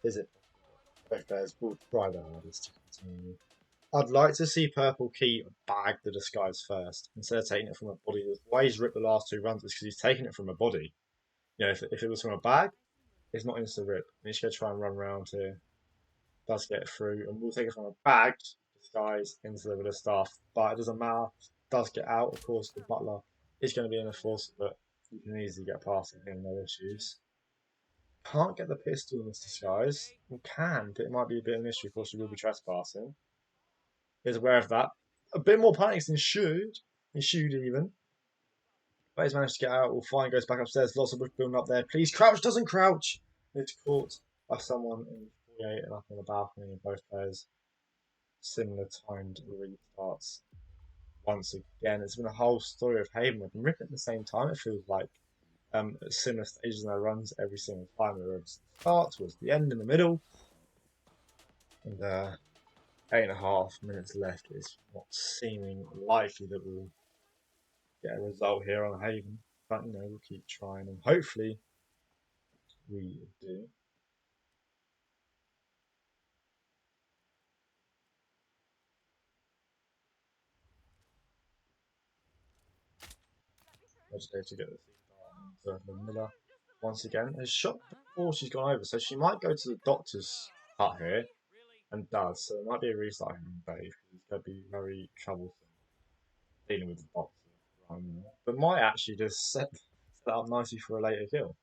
is it? Both players will try their hardest to continue. I'd like to see PurpleKey bag the disguise first instead of taking it from a body. The way he's ripped the last 2 runs is because he's taking it from a body. If it was from a bag, it's not insta rip. He's going to try and run around here. Does get through, and we'll take it from a bagged disguise into the other stuff. But it doesn't matter. Does get out. Of course, the butler is going to be in a force, but you can easily get past it again, no issues. Can't get the pistol in this disguise. We can, but it might be a bit of an issue. Of course, you will be trespassing. Is aware of that. A bit more panics than should. He should even. But he's managed to get out. Will fine, goes back upstairs. Lots of bush building up there. Please crouch, doesn't crouch. It's caught by someone in the 48 and up on the balcony. Both players similar timed restarts. Once again, it's been a whole story of Haven. We've been ripping at the same time. It feels like similar stages in their runs every single time. Whether it's the start, towards the end, in the middle. And 8.5 minutes left. It's not seeming likely that we'll get a result here on Haven, but we'll keep trying and hopefully we do. Legislator to get the Miller once again has shot before she's gone over, so she might go to the doctor's hut here and does. So it might be a restart in Dave. He's going to be very troublesome dealing with the box, but might actually just set that up nicely for a later kill.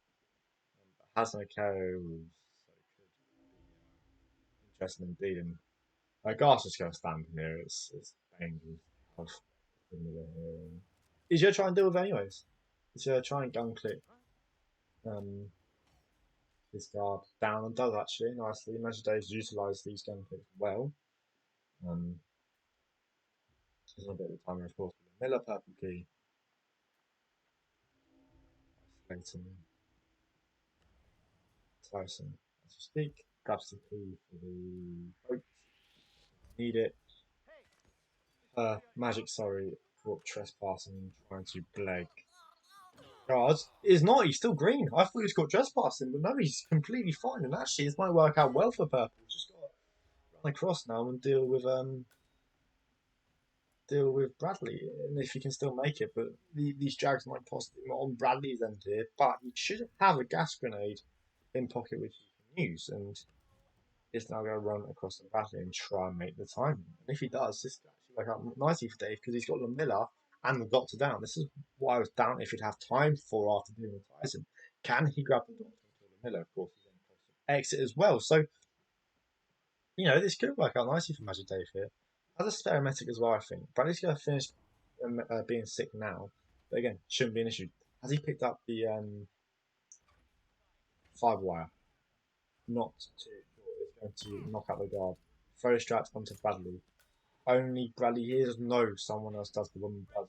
Has no KO, so could be interesting indeed. And Gar's just going to stand here. It's dangerous. Of here. He's going to try and deal with it anyways. He's going to try and gun clip um, his guard down and does actually nicely. Magicdave's utilised these gun clips well. There's a bit of time, of course, with the Miller PurpleKey. Isolating Tyson as we speak. Grabs the key for the boat. Need it. Magic, sorry, caught trespassing, trying to bleg guards. Is not, he's still green. I thought he was caught trespassing, but no, he's completely fine. And actually, this might work out well for Purple. He's just got to run across now and deal with Bradley, and if he can still make it. But these drags might cost him on Bradley's end here. But he should have a gas grenade in pocket which he can use, and is now going to run across the Bradley and try and make the time. And if he does, this could actually work out nicely for Dave because he's got Lamilla and the Doctor down. This is what I was down if he'd have time for after dealing with Tyson. Can he grab the Doctor and kill Lamilla? Of course, he's then close to exit as well. So, this could work out nicely for Magic Dave here. As a spare medic as well, I think. Bradley's going to finish being sick now. But again, shouldn't be an issue. Has he picked up the 5-wire? Not too sure. It's going to knock out the guard. Throw strat onto Bradley. Only Bradley hears. No, someone else does. The woman does.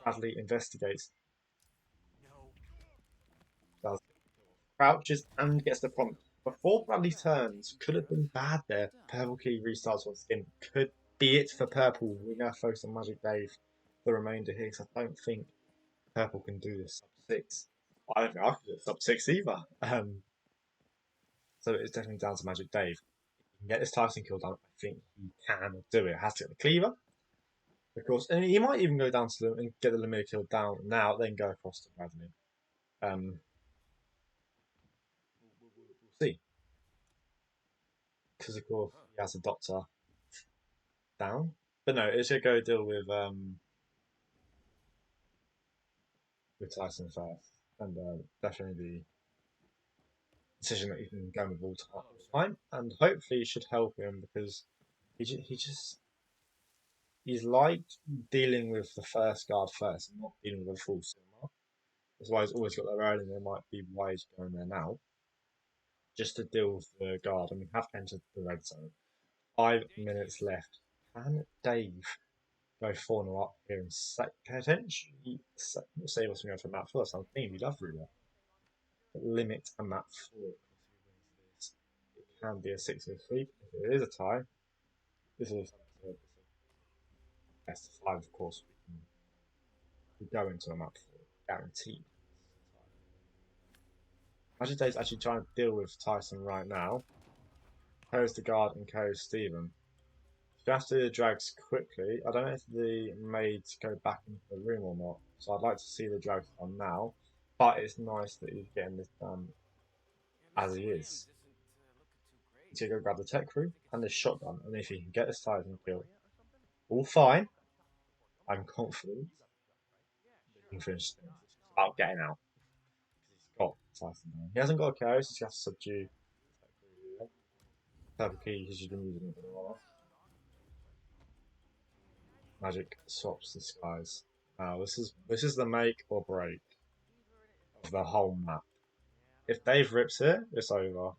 Bradley investigates. Does. Crouches and gets the prompt. Before Bradley turns, could have been bad there. PurpleKey restarts once again. Could be it for Purple. We're going to focus on Magic Dave the remainder here because I don't think Purple can do this sub 6. I don't think I can do it sub 6 either. So it's definitely down to Magic Dave. If he can get this Tyson kill done, I think he can do it. Has to get the cleaver, of course. And he might even go down to them and get the Lamilla kill down now, then go across to Bradley. We'll see. Because, of course, he has a Doctor down. But no, it's going to go deal with Tyson first. And definitely the decision that he can go with all time. And hopefully it should help him because he's like dealing with the first guard first and not dealing with a full cinema. That's why he's always got there early and there might be why he's going there now. Just to deal with the guard, and we have entered the red zone. 5 minutes left. Can Dave go 4-0 up here and potentially save us from going for map 4? I'm thinking we'd love Ruler. Limit a map 4 if he wins this. It can be a 6 or 3. If it is a tie, this is a best of 5, of course. We go into a map 4, guaranteed. Magic Dave's actually trying to deal with Tyson right now. Carries the guard and carries Stephen. You have to do the drags quickly. I don't know if the maids go back into the room or not, so I'd like to see the drags done now. But it's nice that he's getting this done as he is. He's going to go grab the tech crew and the shotgun, and if he can get this Tyson kill, all fine. I'm confident that he can finish things. It's about getting out. He's got Tyson down. He hasn't got a carry, so he has to subdue PurpleKey because you've been using it for a while. Magic swaps the skies. Now this is the make or break of the whole map. If Dave rips it, it's over.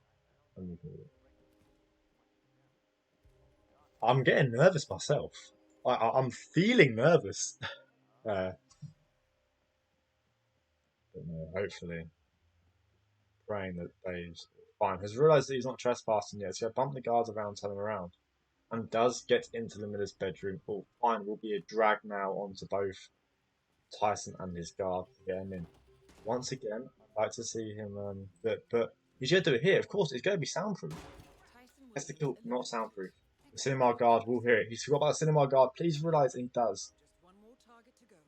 I'm getting nervous myself. I'm feeling nervous. But no, hopefully, praying that Dave's fine. Has realised that he's not trespassing yet, so he'll bump the guards around, turn him around. And does get into the Miller's bedroom. Oh, fine, will be a drag now onto both Tyson and his guard to get him in. Once again, I'd like to see him, but he's going to do it here. Of course, it's going to be soundproof. That's the kill, not soundproof. The cinema guard will hear it. He's forgot about the cinema guard. Please realise he does. Just one more target to go.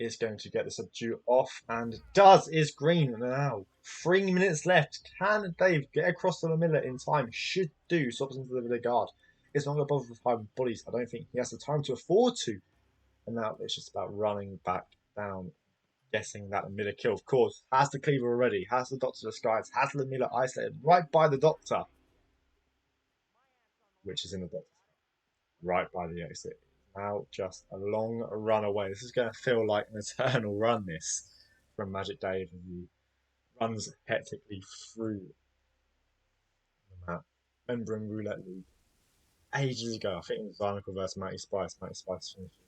Is going to get the subdue off and does. Is green now. 3 minutes left. Can Dave get across to the Miller in time? Should do. Swaps into the guard. It's not going to bother with 5 bodies. I don't think he has the time to afford to. And now it's just about running back down, guessing that the Miller kill. Of course, has the cleaver already. Has the Doctor disguised. Has the Miller isolated right by the Doctor. which is in the doctor's right by the exit. Now just a long run away. This is going to feel like an eternal run, this, from Magic Dave as he runs hectically through the map. Remembering Roulette League ages ago, I think it was Barnacle versus Matty Spice. Matty Spice finishes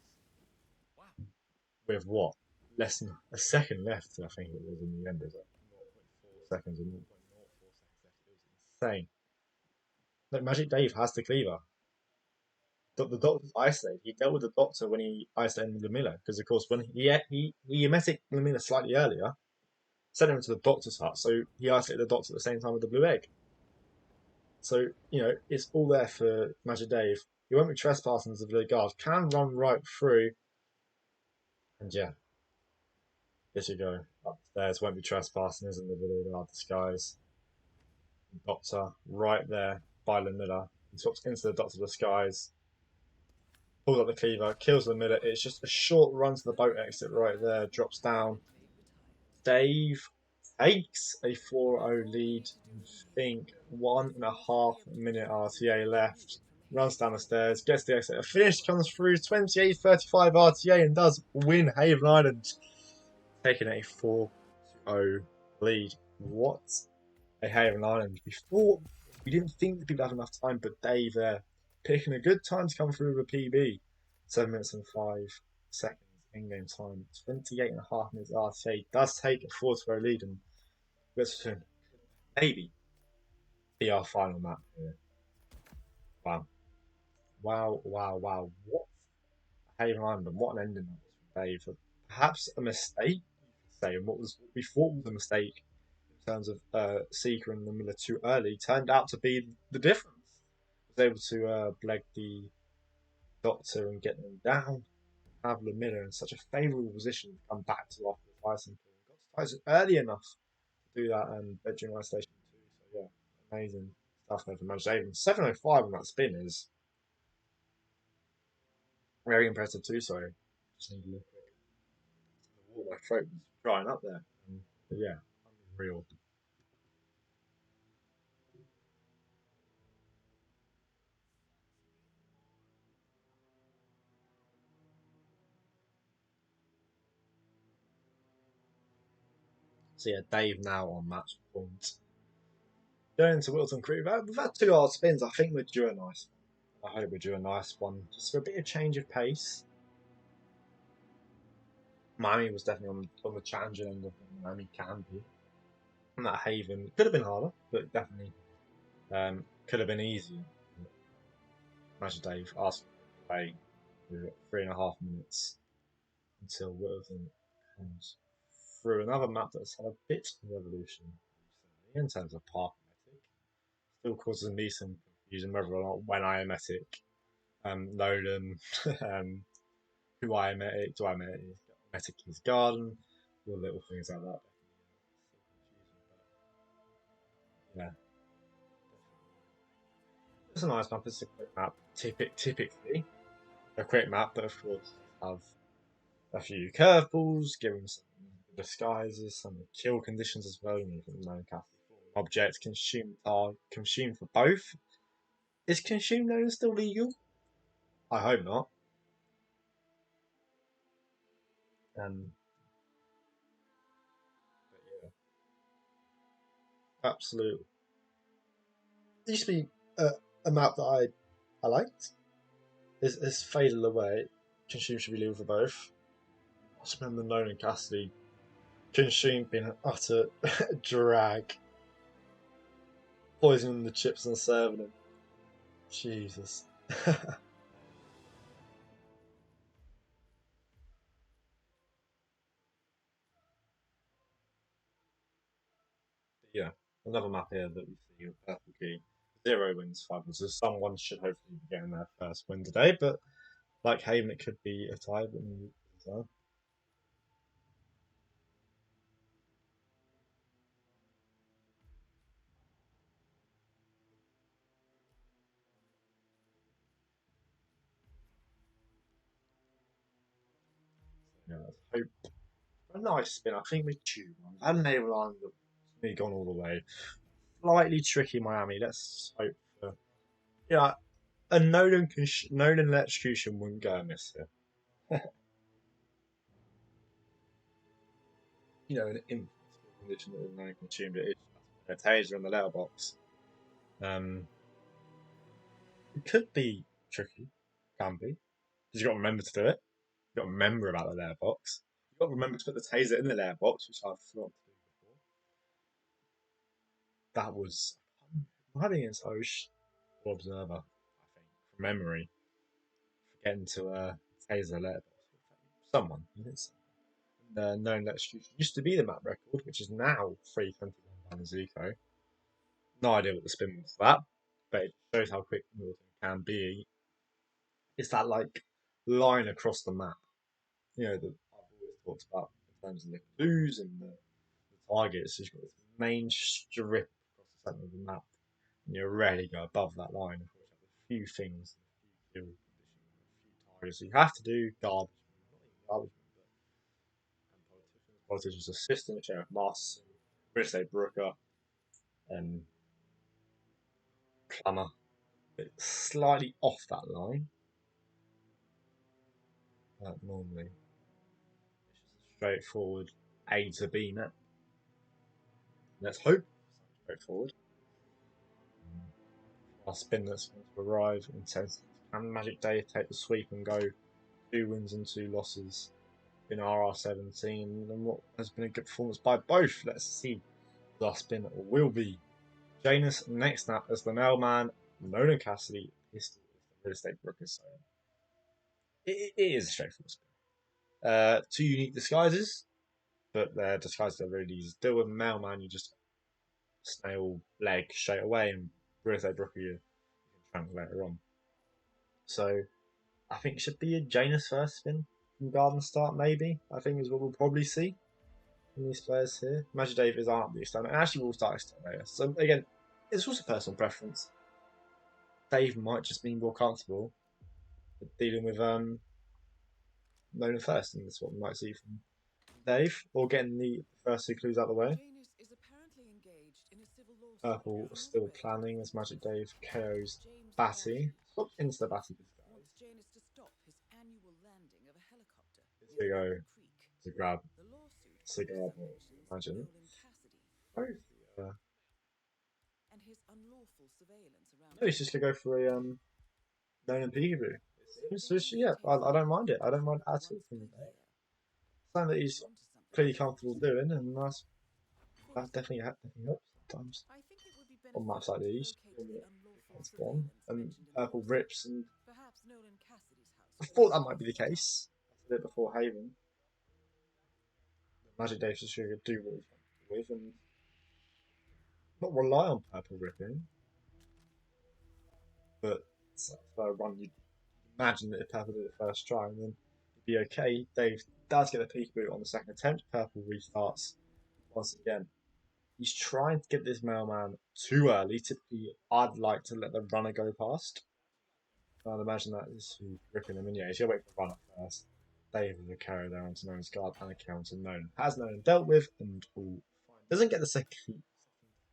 with what? Less than a second left, I think it was in the end. It was like 0.4 seconds or 0.04 seconds left. It was insane. Look, Magic Dave has the cleaver. The doctor's isolated. He dealt with the doctor when he isolated Lamilla, because of course when he emetic Lamilla slightly earlier, sent him to the doctor's hut, so he isolated the doctor at the same time with the blue egg. So it's all there for Magic Dave. He won't be trespassing as a village guard. Can run right through, and yeah, here you go up the stairs. Won't be trespassing, isn't the village guard disguise? Doctor right there by Lamilla. He swaps into the doctor disguise. Pulls up the cleaver, kills the miller. It's just a short run to the boat exit right there. Drops down. Dave takes a 4-0 lead. I think 1.5 minute RTA left. Runs down the stairs, gets the exit. A finish comes through 28:35 RTA and does win Haven Island, taking a 4-0 lead. What a Haven Island. We didn't think that people had enough time, but Dave there picking a good time to come through with a PB. 7 minutes and 5 seconds in game time. 28.5 minutes RTA. Does take a 4-0 lead, and Richardson maybe be our final map here. Wow. Wow, wow, wow. What a Haven Island, and what an ending that was from Dave. Perhaps a mistake, you could say, and what we thought was a mistake in terms of Seeker and the Miller too early turned out to be the difference. Was able to bleg the Doctor and get them down. Have Lamilla in such a favourable position to come back to after the Tyson kill. Got to Tyson early enough to do that and bedroom isolation too. So yeah, amazing stuff there for Magic Dave. 705 on that spin is very impressive too. Sorry, just need a little quick. The water, my throat was drying up there. But yeah, unreal. So yeah, Dave now on match point. Going to Wilton Creek. We've had 2 hard spins. I think we're due a nice one. I hope we're due a nice one. Just for a bit of change of pace. Miami was definitely on the challenging end of what Miami can be. And that Haven could have been harder, but definitely could have been easier. Imagine Dave asked to play for 3.5 minutes until Wilton comes through another map that's had a bit of evolution in terms of park emetic. Still causes me some confusion whether or not when I emetic Nolan, who I emetic, do I emetic his garden, all little things like that. Yeah, it's a nice map. It's a quick map. Typically a quick map, but of course have a few curveballs, giving some disguises, some kill conditions as well. You can know object consumed are consumed for both. Is consumed known still legal? I hope not. But yeah, absolutely. It used to be a map that I liked. It's faded away. Consume should be legal for both. I just remember Nolan Cassidy Consume being an utter drag, poisoning the chips and serving them. Jesus. Yeah, another map here that we see with PurpleKey. 0 wins, 5 losses. Someone should hopefully be getting their first win today, but like Haven, it could be a tie. But yeah, let's hope a nice spin. I think we chew one. I hadn't able line that's really gone all the way. Slightly tricky Miami. Let's hope for yeah. a Nolan electrocution wouldn't go amiss here. You know, in condition that no consumed it, a taser in the letterbox. It could be tricky, can be, because you got to remember to do it. You got to remember about the letterbox. You got to remember to put the taser in the letterbox, which I forgot to do before. That was I think it's Osh or Observer. I think from memory, forgetting to taser letterbox. Someone, you did something. Known electrocution used to be the map record, which is now 3:21 by Zuko. No idea what the spin was for that, but it shows how quick Milton can be. It's that like line across the map, you know, that I've always talked about in terms of the clues and the targets. So you've got this main strip across the centre of the map, and you rarely go above that line. Of course, you have a few things, a few conditions, a few targets. So you have to do garbage, not even garbage, but politicians' assistant, Sheriff Moss, British Brooker, and Plummer. It's slightly off that line. Normally, it's just a straightforward A to B map. Let's hope it's straightforward. Our spin that's going to arrive in 10 seconds. Can Magic Dave take the sweep and go 2 wins and 2 losses in RR17? And what has been a good performance by both? Let's see. The spin will be Janus next snap as the mailman, Nolan Cassidy, Pistol is the real estate broker. So it is a straightforward spin. 2 unique disguises, but their disguises are really easy to deal with. Mailman, you just snail leg straight away, and real estate broker you can translate later on. So I think it should be a Janus first spin from Garden Start, maybe. I think is what we'll probably see from these players here. Magic Dave is aren't the external, and actually will start external. So again, it's also personal preference. Dave might just be more comfortable dealing with Nolan first, and that's what we might see from Dave, or getting the first 2 clues out of the way. Purple still planning as Magic Dave KOs Batty. Swap into the Batty disguise. Here we go to grab cigar box, imagine. No, he's just gonna go for a Nolan Peekaboo. So yeah, I don't mind it. I don't mind at all from there. Something that he's clearly comfortable doing, and that definitely helps sometimes on maps like these. It's gone, and purple rips, and I thought that might be the case. A bit before Haven, Magic Dave's just going to do what he's comfortable with, and not rely on purple ripping. But for a run, you'd imagine that if purple did it first try, and then it'd be okay. Dave does get a peekaboo on the second attempt. Purple restarts once again. He's trying to get this mailman too early. Typically, I'd like to let the runner go past. I'd imagine that is who's ripping him in. Yeah, he's going to wait for the runner first. Dave is a carry there onto Nolan's guard and a counter known. Has Nolan dealt with and all fine. Doesn't get the second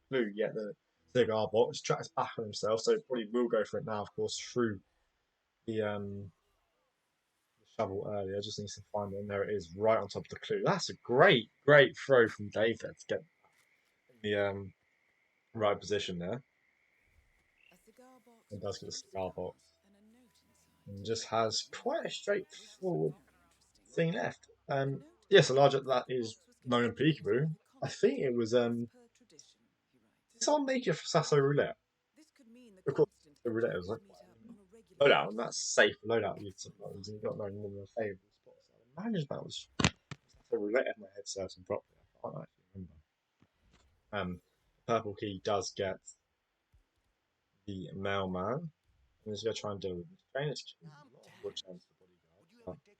clue yet, the cigar box. Tracks back on himself, so probably will go for it now, of course, through the shovel earlier. Just needs to find it, and there it is, right on top of the clue. That's a great throw from Dave there to get in the right position there. And does get the cigar box. And just has quite a straightforward thing left. Yes, a larger that is Nolan Peekaboo. I think it was did someone make it for Sasso Roulette? Of course, the roulette was like loadout, and that's safe loadout. You've got no more favourable spots. I imagine that was Sasso Roulette if my head serves him properly. I can't actually remember. PurpleKey does get the mailman. I'm just going to try and deal with this. Trainers will chance the bodyguard.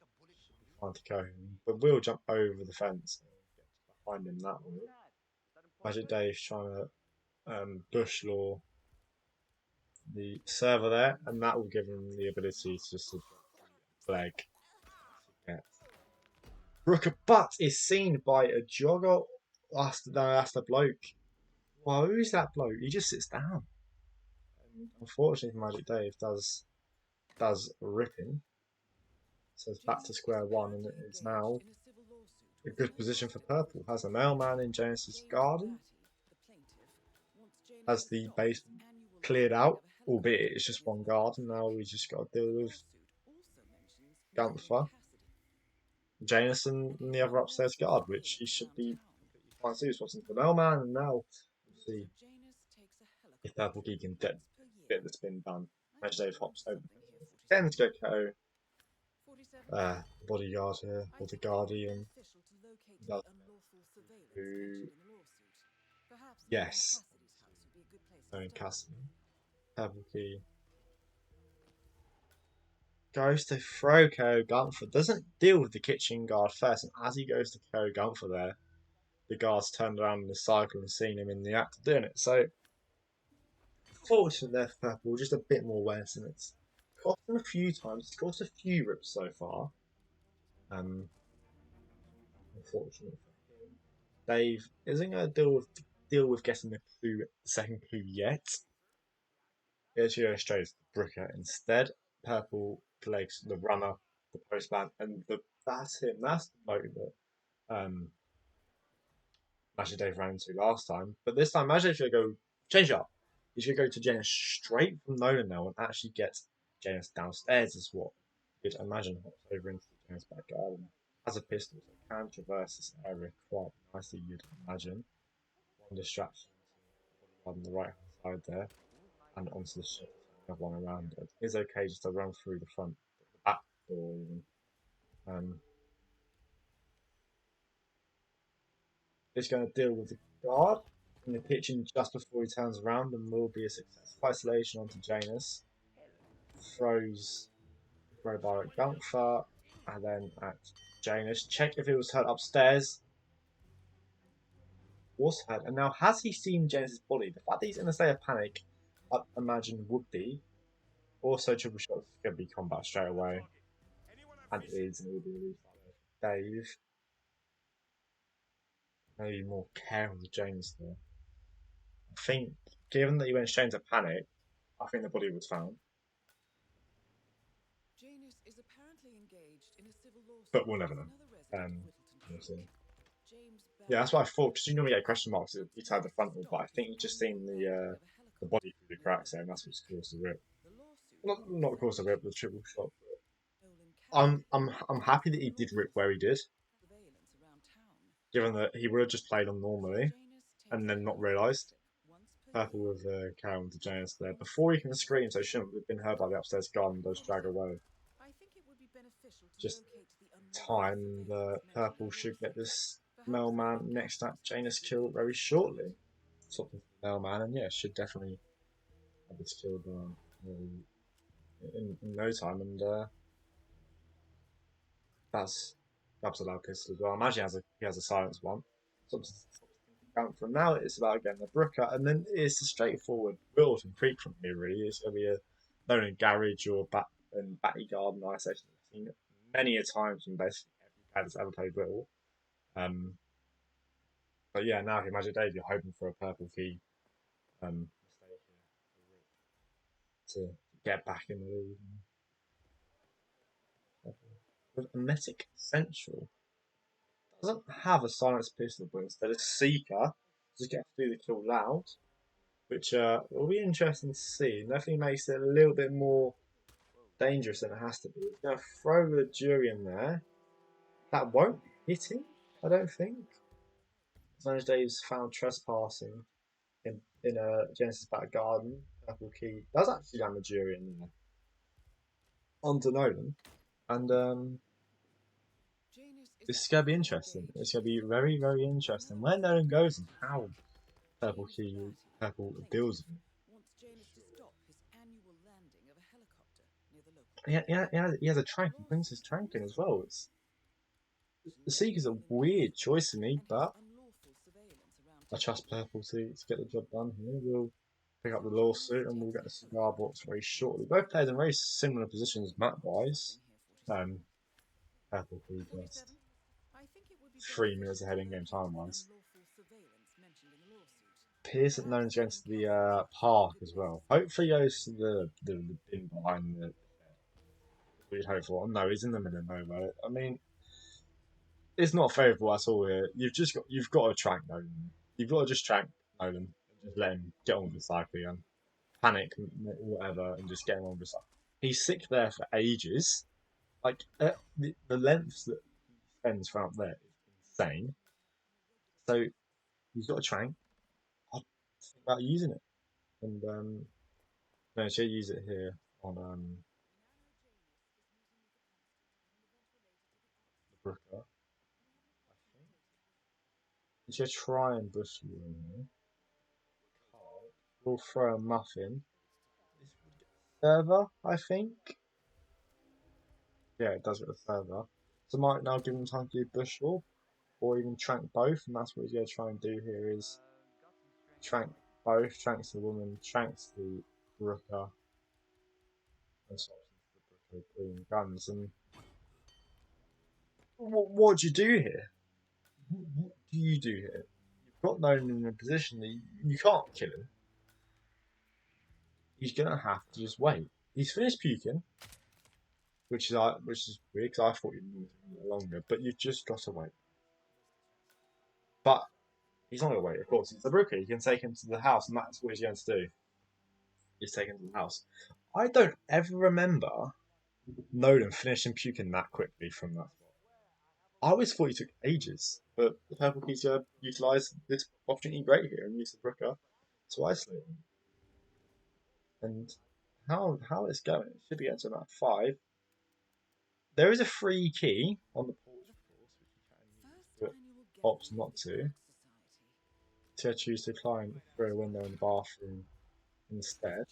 Fine to go. But we'll jump over the fence and get behind him that way. Magic Dave's trying to bush law the server there, and that will give him the ability to just flag. Brooker Butt is seen by a jogger. That's the bloke. Well, who's that bloke? He just sits down. unfortunately for Magic Dave, does rip him. So it's back to Janus is square one, and apparently it's engaged now in a civil lawsuit a with good another position for resident of purple. the Has a colony. mailman in Janus's James garden. Batty, the plaintiff, wants Janus Has to the stop base his annual cleared landing out, of a albeit helicopter it's just near one the local garden now. We clinic. just got to The deal with lawsuit also mentions missing Gunther, Cassidy, Jameson, and and he the has other been upstairs lawful guard, which he surveillance should around be town. completely fine to do. What's into the mailman, and now we'll So see Janus takes a if helicopter PurpleKey trip can once per year. get the spin done. I Match think Dave you learned hops over. something here, Then 47. to go KO 47. bodyguard here, I or the think it would be guardian. beneficial to locate the Does unlawful surveillance who? mentioned in the lawsuit. Perhaps knowing Yes, Cassidy's house would be a good place to knowing start. Cassidy. PurpleKey goes to throw KO Gunther. Doesn't deal with the kitchen guard first, and as he goes to KO Gunther there, the guards turned around in the cycle and seen him in the act of doing it. So, fortunate there for Purple, just a bit more awareness, and it's cost him a few times. It's cost a few rips so far. Unfortunately for him, Dave isn't going to deal with getting the second clue yet. It's going to go straight to the Bricker instead. Purple collects the runner, the postman, and that's him. That's the bloke that Magic Dave ran into last time. But this time, Magic should go change it up. He's going to go to Janus straight from Nolan now and actually get Janus downstairs, is what you'd imagine. Hops over into the Janus back garden. Has a pistol, so can traverse this area quite nicely, you'd imagine. One distraction on the right hand side there, and onto the ship. Another one around it. It's okay just to run through the back door even. Um, He's going to deal with the guard in the kitchen just before he turns around and will be a successful isolation onto Janus. Throws the crowbar at Gunther and then at Janus. Check if it was hurt upstairs. Was hurt. And now, has he seen Janus' body? The fact that he's in a state of panic, I imagine, would be. Also, triple shots is going to be combat straight away. And it is, and it will be released by Dave. Maybe more care with Janus there. I think, given that he went straight into panic, I think the body was found. Janus is apparently engaged in a civil But lawsuit we'll never with know. another resident of Whittleton We'll see. Colony. James Yeah, that's Batty, what I thought. the Because you normally plaintiff, get question marks inside wants the to frontal, but stop I his think you just annual seen landing of a the helicopter body through the near the cracks there, local and that's what's clinic. caused the rip. The lawsuit Not also caused the rip, the mentions triple shot. Nolan I'm Cassidy, I'm I'm and he's happy that been he did lawful rip where he did, surveillance around town. given that he would have just played on So normally Janus takes and a then not helicopter realised. trip once per Purple year. with Karen to Janus there Once before he can again, scream, so he shouldn't have been heard by the upstairs guard and does drag 47. away. I think it would be beneficial to Just locate the unlawful time surveillance the mentioned in Purple the should get lawsuit. this Perhaps knowing mailman next to Cassidy's house Janus would be a killed good very place to start. shortly. Something for the mailman, and yeah, should definitely have this killed in no time, and that's a loud pistol as well. I imagine he has a silenced one. Something count from now. It's about again the Brooker, and then it's a straightforward build and creep from here. Really, it's going to be a known in garage or batty garden isolation. I've seen it many a times from basically every pad that's ever played Whittle. Um, but yeah, now if you imagine Dave, you're hoping for a PurpleKey mistake here to get back in the lead. With Emetic Central doesn't have a silenced pistol, but instead a Seeker. Just get to do the kill loud, which will be interesting to see. Definitely makes it a little bit more dangerous than it has to be. It's going to throw the jury in there. That won't hit him, I don't think. Managed Dave's found trespassing in a Genesis back garden. PurpleKey does actually land the jury in there onto Nolan, and Janus is this is going to be apparently interesting. engaged It's going to in a be civil very, very lawsuit with interesting another where Nolan resident of goes and Whittleton how Colony. James PurpleKey Batty, Purple the deals plaintiff, with it. wants Janus to stop his annual landing of a helicopter near the local He, clinic. he has a The trank. He brings his lawsuit trank in also as well. mentions The Seeker's a Nolan weird Cassidy choice to me, and his but unlawful surveillance around I town. trust Purple to get the job done here. We'll pick up So the Janus lawsuit and we'll takes get a the cigar helicopter box trip very once shortly. per Both players year. in very similar positions I think map you learned wise. something here, 47. Um, Purple Key just 47. I think it would be 3 minutes beneficial ahead to in game locate time the wise. unlawful surveillance mentioned in the lawsuit. appears that Nolan's going to the park as well. Hopefully, he goes to the bin behind the. We'd hope for. No, he's in the middle of nowhere. I mean, it's not favourable at all here. You've got to trank Nolan. You've got to just trank Nolan and just let him get on with the cycle again. Panic, whatever, and just get him on with the cycle. He's sick there for ages. Like the lengths that he spends from out there is insane. So he's got a trank. I'd think about using it, and no, she'll use it here on the Brooker. I think she'll try and bush you in here. We'll throw a muffin. This would get the server, I think. Yeah, it does get the server. So might now give him time to do bush wall, or even trank both, and that's what he's going to try and do here is trank both, tranks the woman, tranks the Brooker, and swaps into the Brooker green guns. And what do you do here? What do you do here? You've got Nolan in a position that you can't kill him. He's gonna have to just wait. He's finished puking, which is weird because I thought you'd need longer, but you've just got to wait. But he's not gonna wait. Of course, he's a rookie. You can take him to the house, and that's what he's going to do. He's taken him to the house. I don't ever remember Nolan finishing puking that quickly from that spot. I always thought he took ages, but the PurpleKey's going to utilise this opportunity great here and use the Brooker to isolate him. And how it's going, it should be getting to about 5. There is a free key on the porch, of course, which you can use, but opts not to. To choose to climb through a window in the bathroom instead.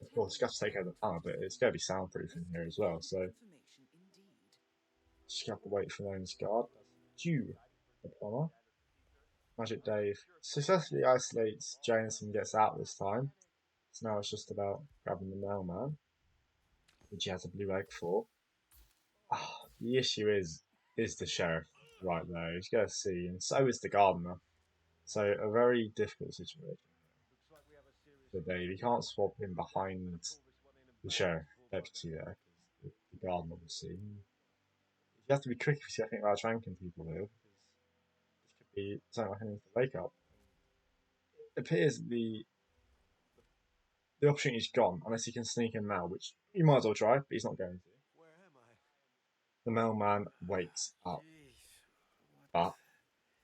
Of course, you have to take out the panel, but it's going to be soundproof in here as well, so just have to wait for Nolan's guard. Due the plumber. Magic Dave successfully isolates James and gets out this time. So now it's just about grabbing the mailman, which he has a blue egg for. The issue is the sheriff right there. He's going to see, and so is the gardener. So a very difficult situation for Dave. He can't swap him behind the sheriff deputy there because the gardener will see. You have to be quick if you think about tranking people here, because this could be something like an instant wake up. It appears the opportunity's gone unless he can sneak in now, which you might as well try, but he's not going to. The mailman wakes up, but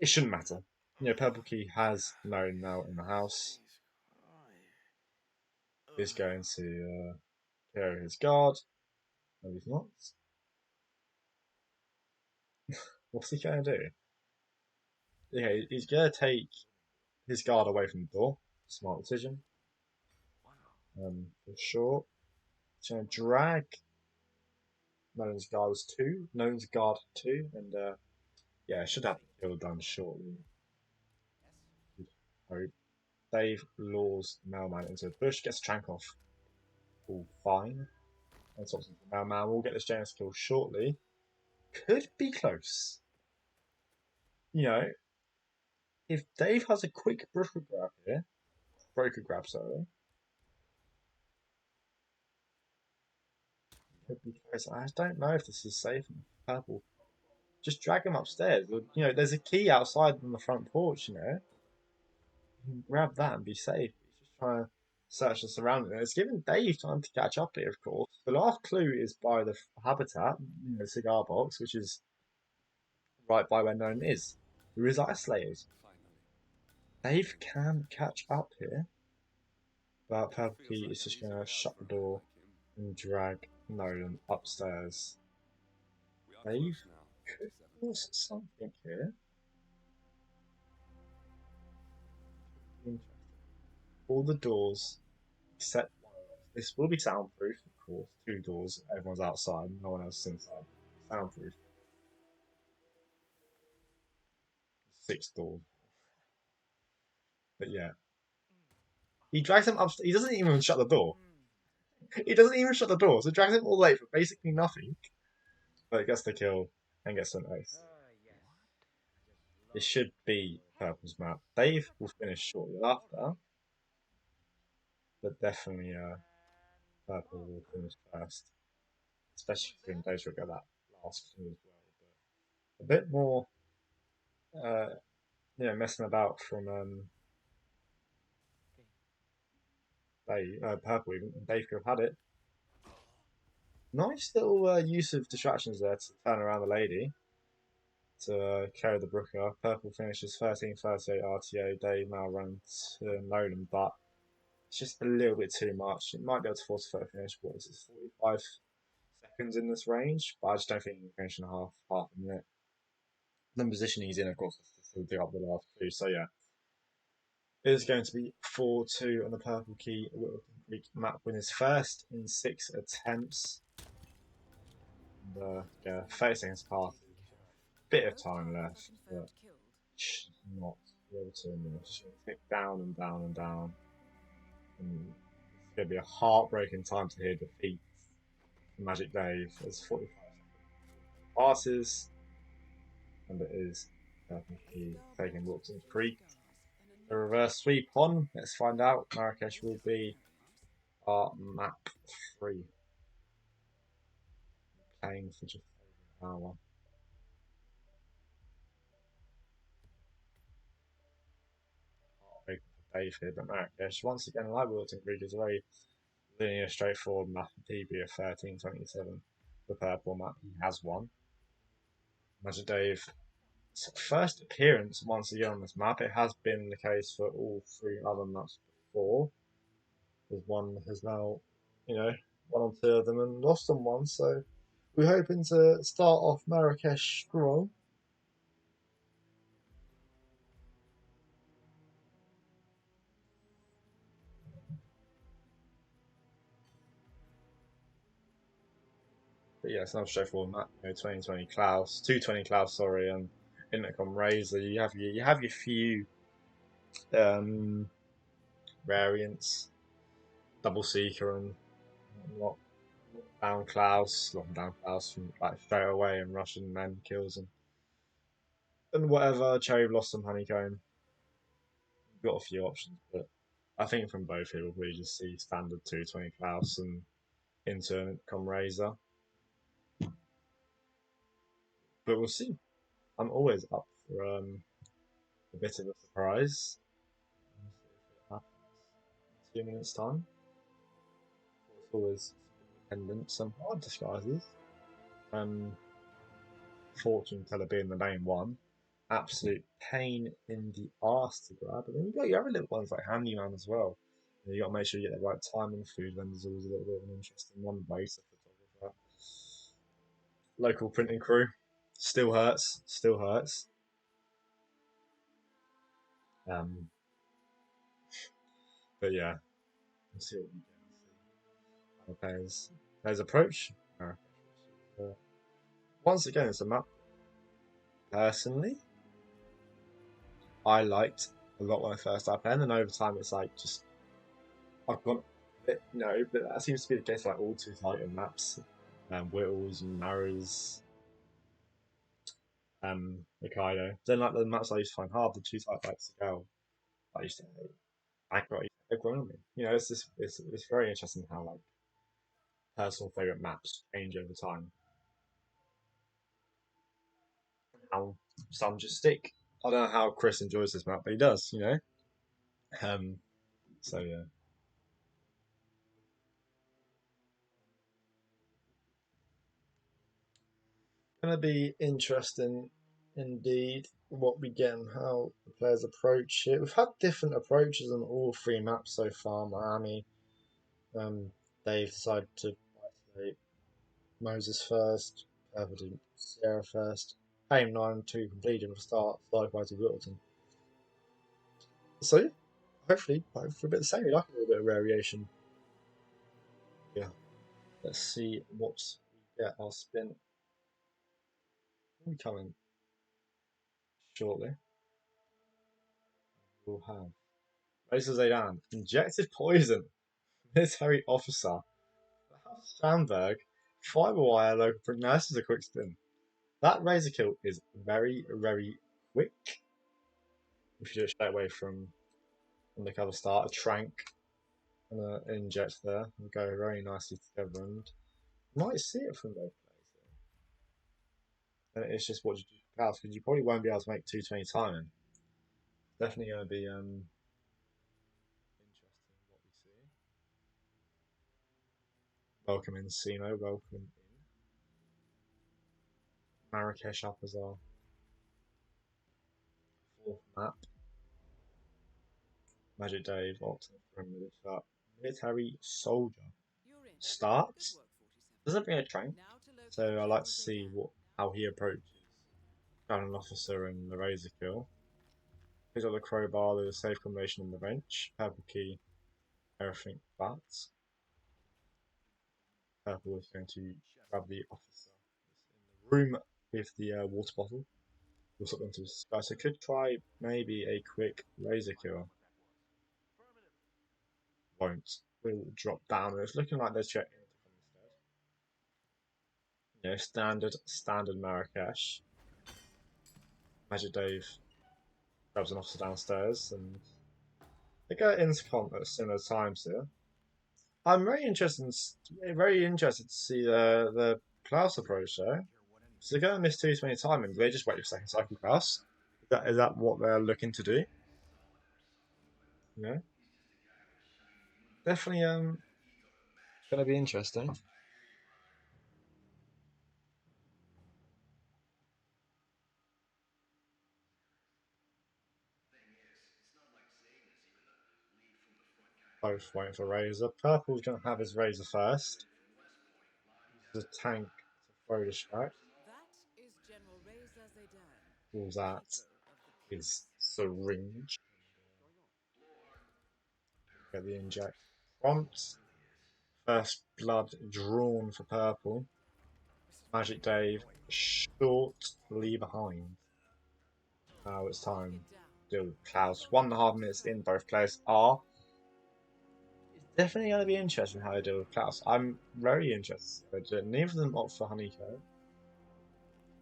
it shouldn't matter. You know, PurpleKey has known now in the house. He's going to carry his guard. No, he's not. What's he going to do? Okay, he's going to take his guard away from the door. Smart decision. For sure. He's going to drag Nolan's guard 2. Nolan's guard 2. And yeah, should have the kill done shortly. Hope. Dave lures the mailman into the bush, gets a trank off. All fine. And so the mailman will get this Janus kill shortly. Could be close. You know, if Dave has a quick broker grab here, sorry. Could be close. I don't know if this is safe in purple. Just drag him upstairs. You know, there's a key outside on the front porch, you know. You can grab that and be safe. He's just trying to search the surroundings. It's giving Dave time to catch up here, of course. The last clue is by the habitat, the cigar box, which is right by where Nolan is, who is isolated. Dave can catch up here, but PurpleKey is just going to shut the door and drag Nolan upstairs. Dave could force something here. All the doors except one. This will be soundproof, of course. 2 doors, everyone's outside, no one else is inside. Soundproof. 6 doors. But yeah. He drags him upstairs. He doesn't even shut the door. He doesn't even shut the door, so drags him all the way for basically nothing. But gets the kill and gets an ace. It should be Purple's map. Dave will finish shortly after, but definitely Purple will finish first, especially when Dave's will get that last thing as well. But a bit more, uh, messing about from Dave, Purple. Even Dave could have had it. Nice little use of distractions there to turn around the lady to carry the Brooker. Purple finishes 13:38 RTA. Dave now runs to Nolan, but it's just a little bit too much. It might be able to force a photo finish. What is it, 45 seconds in this range? But I just don't think he can finish in half a minute. The position he's in, of course, is to still do up the last two. So yeah, it is going to be 4-2 on the PurpleKey. Greek map win his first in 6 attempts. And, yeah, 30 seconds past. Bit of time left, but not real too much. Tick down and down and down. And it's going to be a heartbreaking time to hear defeat for Magic Dave as 45 passes, and it is Key taking Wilton Creek. The reverse sweep on. Let's find out. Marrakesh will be our map 3. Playing for just over an hour. Heartbreaking for Dave here, but Marrakesh once again, like Wilton Creek, is a very linear, straightforward map. PB of 13:27. The purple map he has won. Magic Dave first appearance once again on this map. It has been the case for all 3 other maps before. As one has now, won on 2 of them and lost on 1. So we're hoping to start off Marrakesh strong. But yeah, it's not straightforward map. 2020 Klaus, 220 Klaus, sorry, and Intercom Razor. You have your few variants, double seeker and lock down Klaus, locking down Klaus from like straight away and Russian men kills and whatever. Cherry Blossom Honeycomb. You've got a few options, but I think from both here we'll probably just see standard 220 Klaus and Intercom Razor. But we'll see. I'm always up for a bit of a surprise. We'll see if it happens in 2 minutes' time. It's always independent, some hard disguises. Fortune teller being the main one. Absolute pain in the arse to grab. But then you've got your other little ones like Handyman as well. You got to make sure you get the right time on the food vendor's always a little bit of an interesting one. Waiter, photographer, local printing crew. Still hurts. Still hurts. But yeah, we'll see what we get. How players approach. Once again, it's a map. Personally, I liked a lot when I first started playing, and over time, it's like just I've gone a bit, but that seems to be the case for like all 2 Titan maps, Whittles and Maras, Hokkaido. Then like the maps I used to find hard, the 2 Titan like Seagal, I used to hate. I got they've grown on me. It's very interesting how like personal favorite maps change over time. How some just stick. I don't know how Chris enjoys this map, but he does. Um, so yeah. Going to be interesting indeed what we get and how the players approach it. We've had different approaches on all 3 maps so far. Miami, they've decided to isolate Moses first, Purple Sierra first. Aim 9 2 completely different start, likewise with Littleton. So yeah, hopefully a bit of the same. We like a little bit of variation. Yeah. Let's see what we get. I'll spin. Will be coming shortly. We'll have Racer Zaydan. Injected poison. Military officer. Strandberg. Fiber wire local print. Now this is a quick spin. That razor kill is very, very quick. If you do it straight away from the cover start, a trank and an inject there and go very nicely together, and you might see it from both players. And it's just what you do for Klaus, because you probably won't be able to make 220 timing. Definitely going to be interesting what we see. Welcome in, Sino. Welcome in. Marrakesh up as our fourth map. Magic Dave opting for a military soldier. Starts. Doesn't bring a trank, so I like to see how he approaches an officer and the razor kill. He's got the crowbar, the safe combination on the bench. PurpleKey, everything but. Purple is going to grab the officer in the room with the water bottle. We'll stop into the sky. So could try maybe a quick razor kill. Won't. Will drop down. It's looking like they're checking instead. Standard Marrakesh. Magic Dave grabs an officer downstairs and they go intercom at similar times here. I'm very interested to see the Klaus approach though. So they're going to miss 220 timing. Do they just wait for second cycle Klaus? Is that what they're looking to do? Yeah, definitely going to be interesting. Both waiting for Razor. Purple's going to have his Razor first. Uses a tank to throw the strike. That is General Razor Zaydan, Pulls out his syringe. Get the inject prompt. First blood drawn for Purple. Magic Dave shortly behind. Now it's time to deal with Klaus. 1.5 minutes in, both players are. It's definitely going to be interesting how they deal with Klaus. I'm very interested. Neither of them opt for Honeycomb.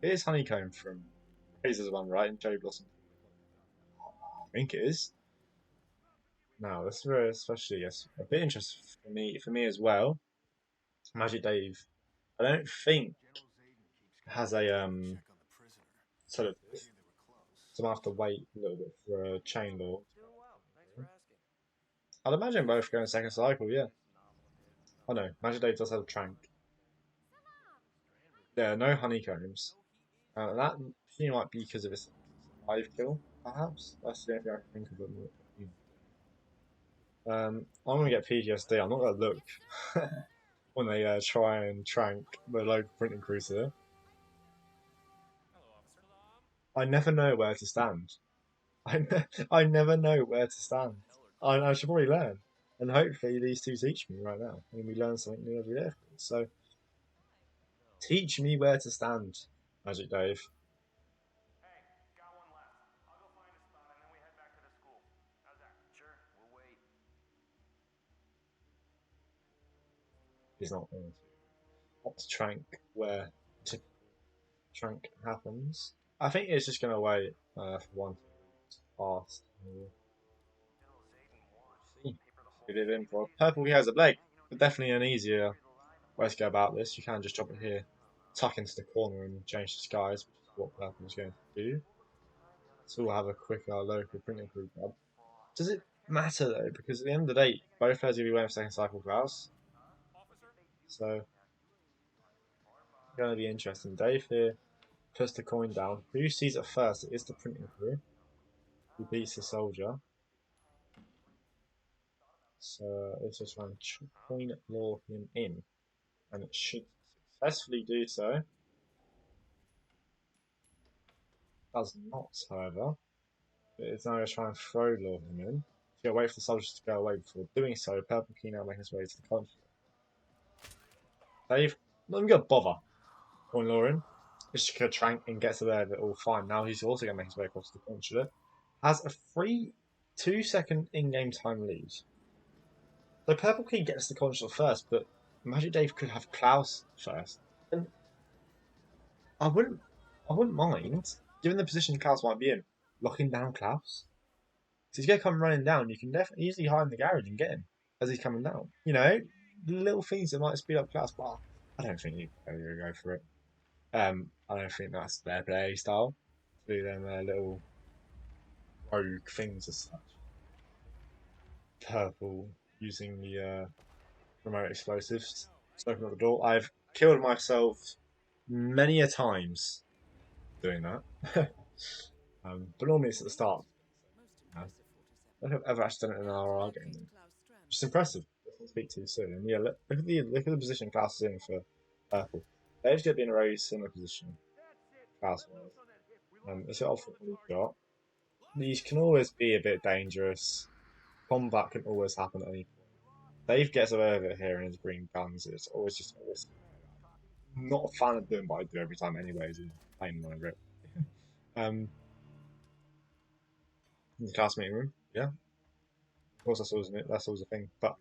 It is Honeycomb from Razor's one, right? And Joe Blossom. I think it is. Now, this is very especially a bit interesting for me as well. Magic Dave, I don't think has a sort of this. So I have to wait a little bit for a chain law. I'd imagine both going second cycle, yeah. Oh no, Magic Dave does have a trank. Yeah, no honeycombs. That might be because of his live kill, perhaps. That's the only thing I can think of it. I'm gonna get PTSD. I'm not gonna look when they try and trank the local printing crews here. I never know where to stand. I never know where to stand. I should probably learn, and hopefully these two teach me right now. And we learn something new every day. So teach me where to stand, Magic Dave. He's not going to opt trank where typical trank happens. I think it's just going to wait for one to pass. See. It in for purple. He has a blade, but definitely an easier way to go about this. You can just drop it here, tuck into the corner, and change the skies, which is what purple is going to do. So we'll have a quicker local printing crew club. Does it matter though? Because at the end of the day, both players will be wearing second cycle Klaus. So going to be interesting. Dave here puts the coin down. Who sees it first? It is the printing crew who beats the soldier. So it's just trying to coin law him in, and it should successfully do so. Does not, however. It's now trying to throw law him in. He's going to wait for the soldiers to go away before doing so. PurpleKey now making his way to the consulate. Dave, not even going to bother coin law in. Just going to trank and get to there, but all fine. Now he's also going to make his way across the consulate. Has a free 2-second in-game time lead. So PurpleKey gets the consulate first, but Magic Dave could have Klaus first. And I wouldn't mind, given the position Klaus might be in, locking down Klaus. So he's going to come running down. You can definitely easily hide in the garage and get him as he's coming down. You know, little things that might speed up Klaus, but I don't think he's going to go for it. I don't think that's their play style to do them little rogue things as such. Purple using the remote explosives to open up the door. I've killed myself many a times doing that. But normally it's at the start. You know? I don't think I've ever actually done it in an RR game. Which is impressive. Doesn't speak too soon. And yeah, look at the position Klaus is in for purple. They're just going to be in a very similar position. Klaus was. It's often we've got. These can always be a bit dangerous. Combat can always happen at any point. Dave gets away with it here and his green guns. It's always just a risk. Not a fan of doing, but I do every time anyways. And plain my grip. In the class meeting room, yeah. Of course, that's always a thing. But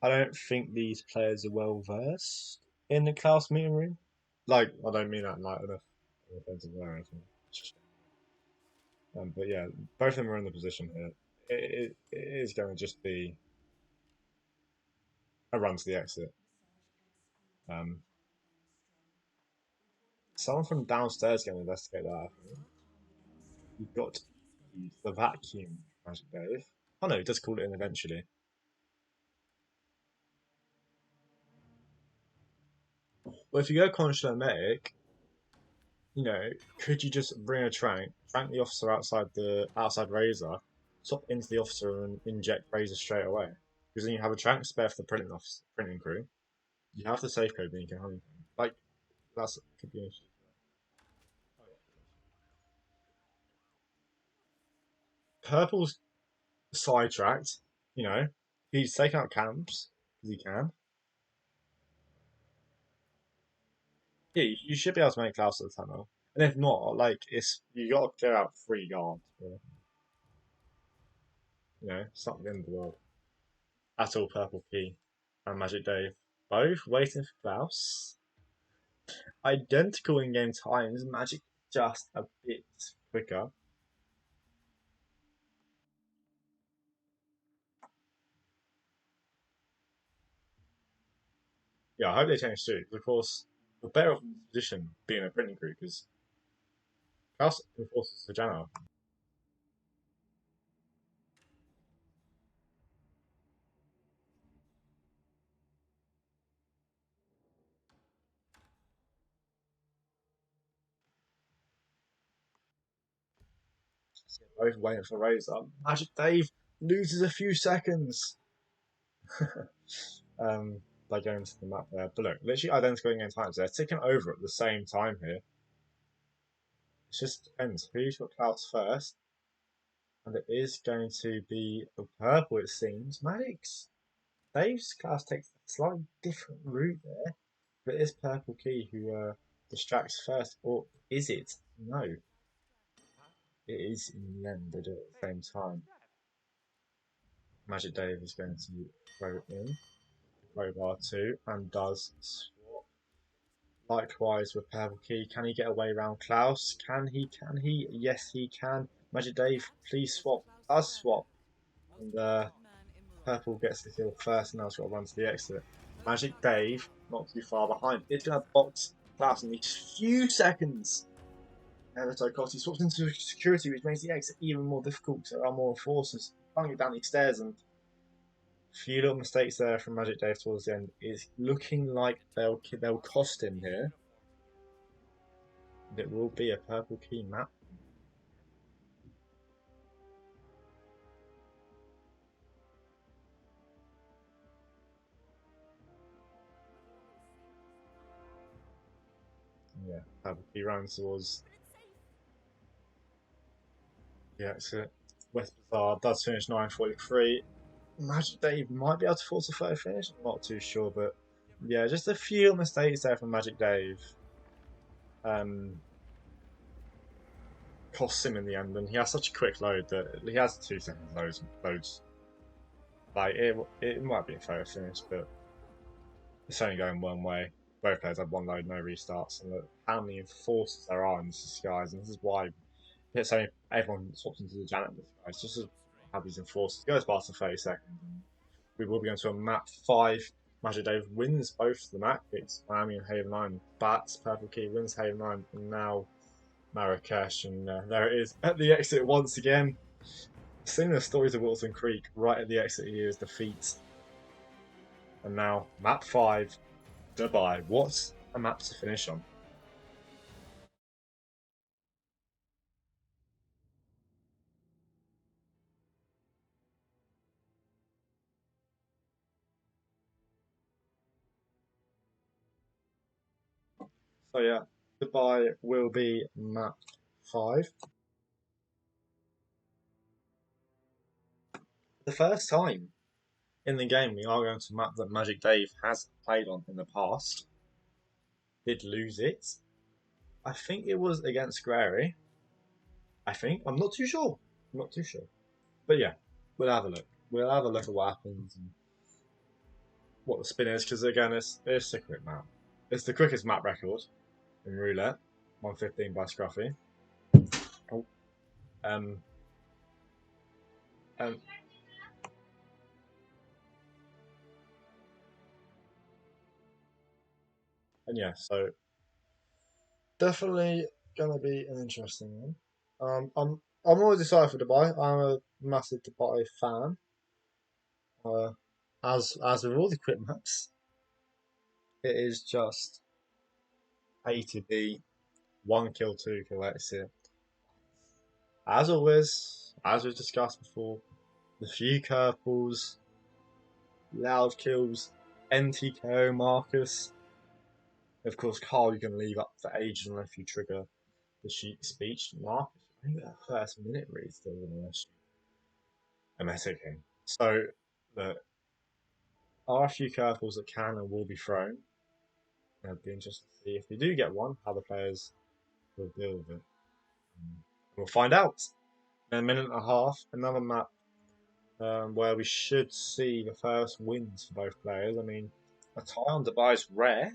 I don't think these players are well versed in the class meeting room. Like, I don't mean that in like an offensive way or anything. But yeah, both of them are in the position here. It is going to just be a run to the exit. Someone from downstairs going to investigate that. I think. You've got to use the vacuum, Magic Dave. Oh no, he does call it in eventually. Well, if you go consular medic, you know, could you just bring a trank the officer outside the outside razor, swap into the officer and inject razor straight away? Because then you have a trank spare for the printing crew. You have the safe code, then you can honeycomb. Like that's could be an issue. Purple's sidetracked. You know, he's taking out camps because he can. Yeah, you should be able to make Klaus at the tunnel. And if not, like it's you got to clear out 3 guards. You know, it's not the end of the world. At all, PurpleKey and Magic Dave both waiting for Klaus. Identical in-game times. Magic just a bit quicker. Yeah, I hope they change too. Because of course, we're better off in this position being a printing crew because Klaus enforces the janitor. So both waiting for Razor. Magic Dave loses a few seconds. By going to the map there. But look, literally identical in-game times. They're ticking over at the same time here. It just depends who's got Klaus first. And it is going to be a purple, it seems. Magic's Dave's Klaus takes a slightly different route there. But it is PurpleKey who distracts first. Or is it? No. It is in the end. They do it at the same time. Magic Dave is going to throw in Crowbar 2 and does swap. Likewise with PurpleKey. Can he get away around Klaus? Can he? Can he? Yes, he can. Magic Dave, please swap. Does swap. And Purple gets the kill first, and now it's got to run to the exit. Magic Dave, not too far behind, is going to box Klaus in these few seconds. Meritocracy swaps into security, which makes the exit even more difficult. There are more enforcers running down these stairs, and a few little mistakes there from Magic Dave towards the end. It's looking like they'll cost him here. And it will be a PurpleKey map. Yeah, PurpleKey runs towards the exit. West Bazaar does finish 9:43. Magic Dave might be able to force a photo finish. I'm not too sure, but yeah, just a few mistakes there from Magic Dave. Costs him in the end, and he has such a quick load that he has 2 seconds loads. Like it might be a photo finish, but it's only going one way. Both players have one load, no restarts, and look how many enforcers there are in this disguise, and this is why it's only everyone swaps into the janitor disguise. Just have these enforcers. Goes past the 30 seconds. We will be going to a map 5. Magic Dave wins both the map. It's Miami and Haven 9. Bats, PurpleKey wins Haven 9. And now Marrakesh. And there it is at the exit once again. Similar stories of Wilson Creek. Right at the exit here is defeat. And now map 5, Dubai. What's a map to finish on? So yeah, Dubai will be map 5. The first time in the game we are going to a map that Magic Dave has played on in the past. Did lose it. I think it was against Grary. I think. I'm not too sure. I'm not too sure. But yeah, we'll have a look. We'll have a look at what happens and what the spin is, because again, it's a quick map. It's the quickest map record in roulette. 115 by Scruffy. Oh. Um, um, and yeah, so definitely gonna be an interesting one. I'm always excited for Dubai. I'm a massive Dubai fan. Uh, as with all the quick maps, it is just A to B, 1 kill, 2 kill, that's it. As always, as we've discussed before, the few curveballs, loud kills, NTKO Marcus. Of course, Carl, you can leave up for ages unless you trigger the sheep speech. Marcus, I think that first minute reads still a messaging. So, there are a few curveballs that can and will be thrown. It'd be interesting to see if we do get one, how the players will deal with it. We'll find out. In a minute and a half, another map where we should see the first wins for both players. I mean, a tie on Dubai is rare,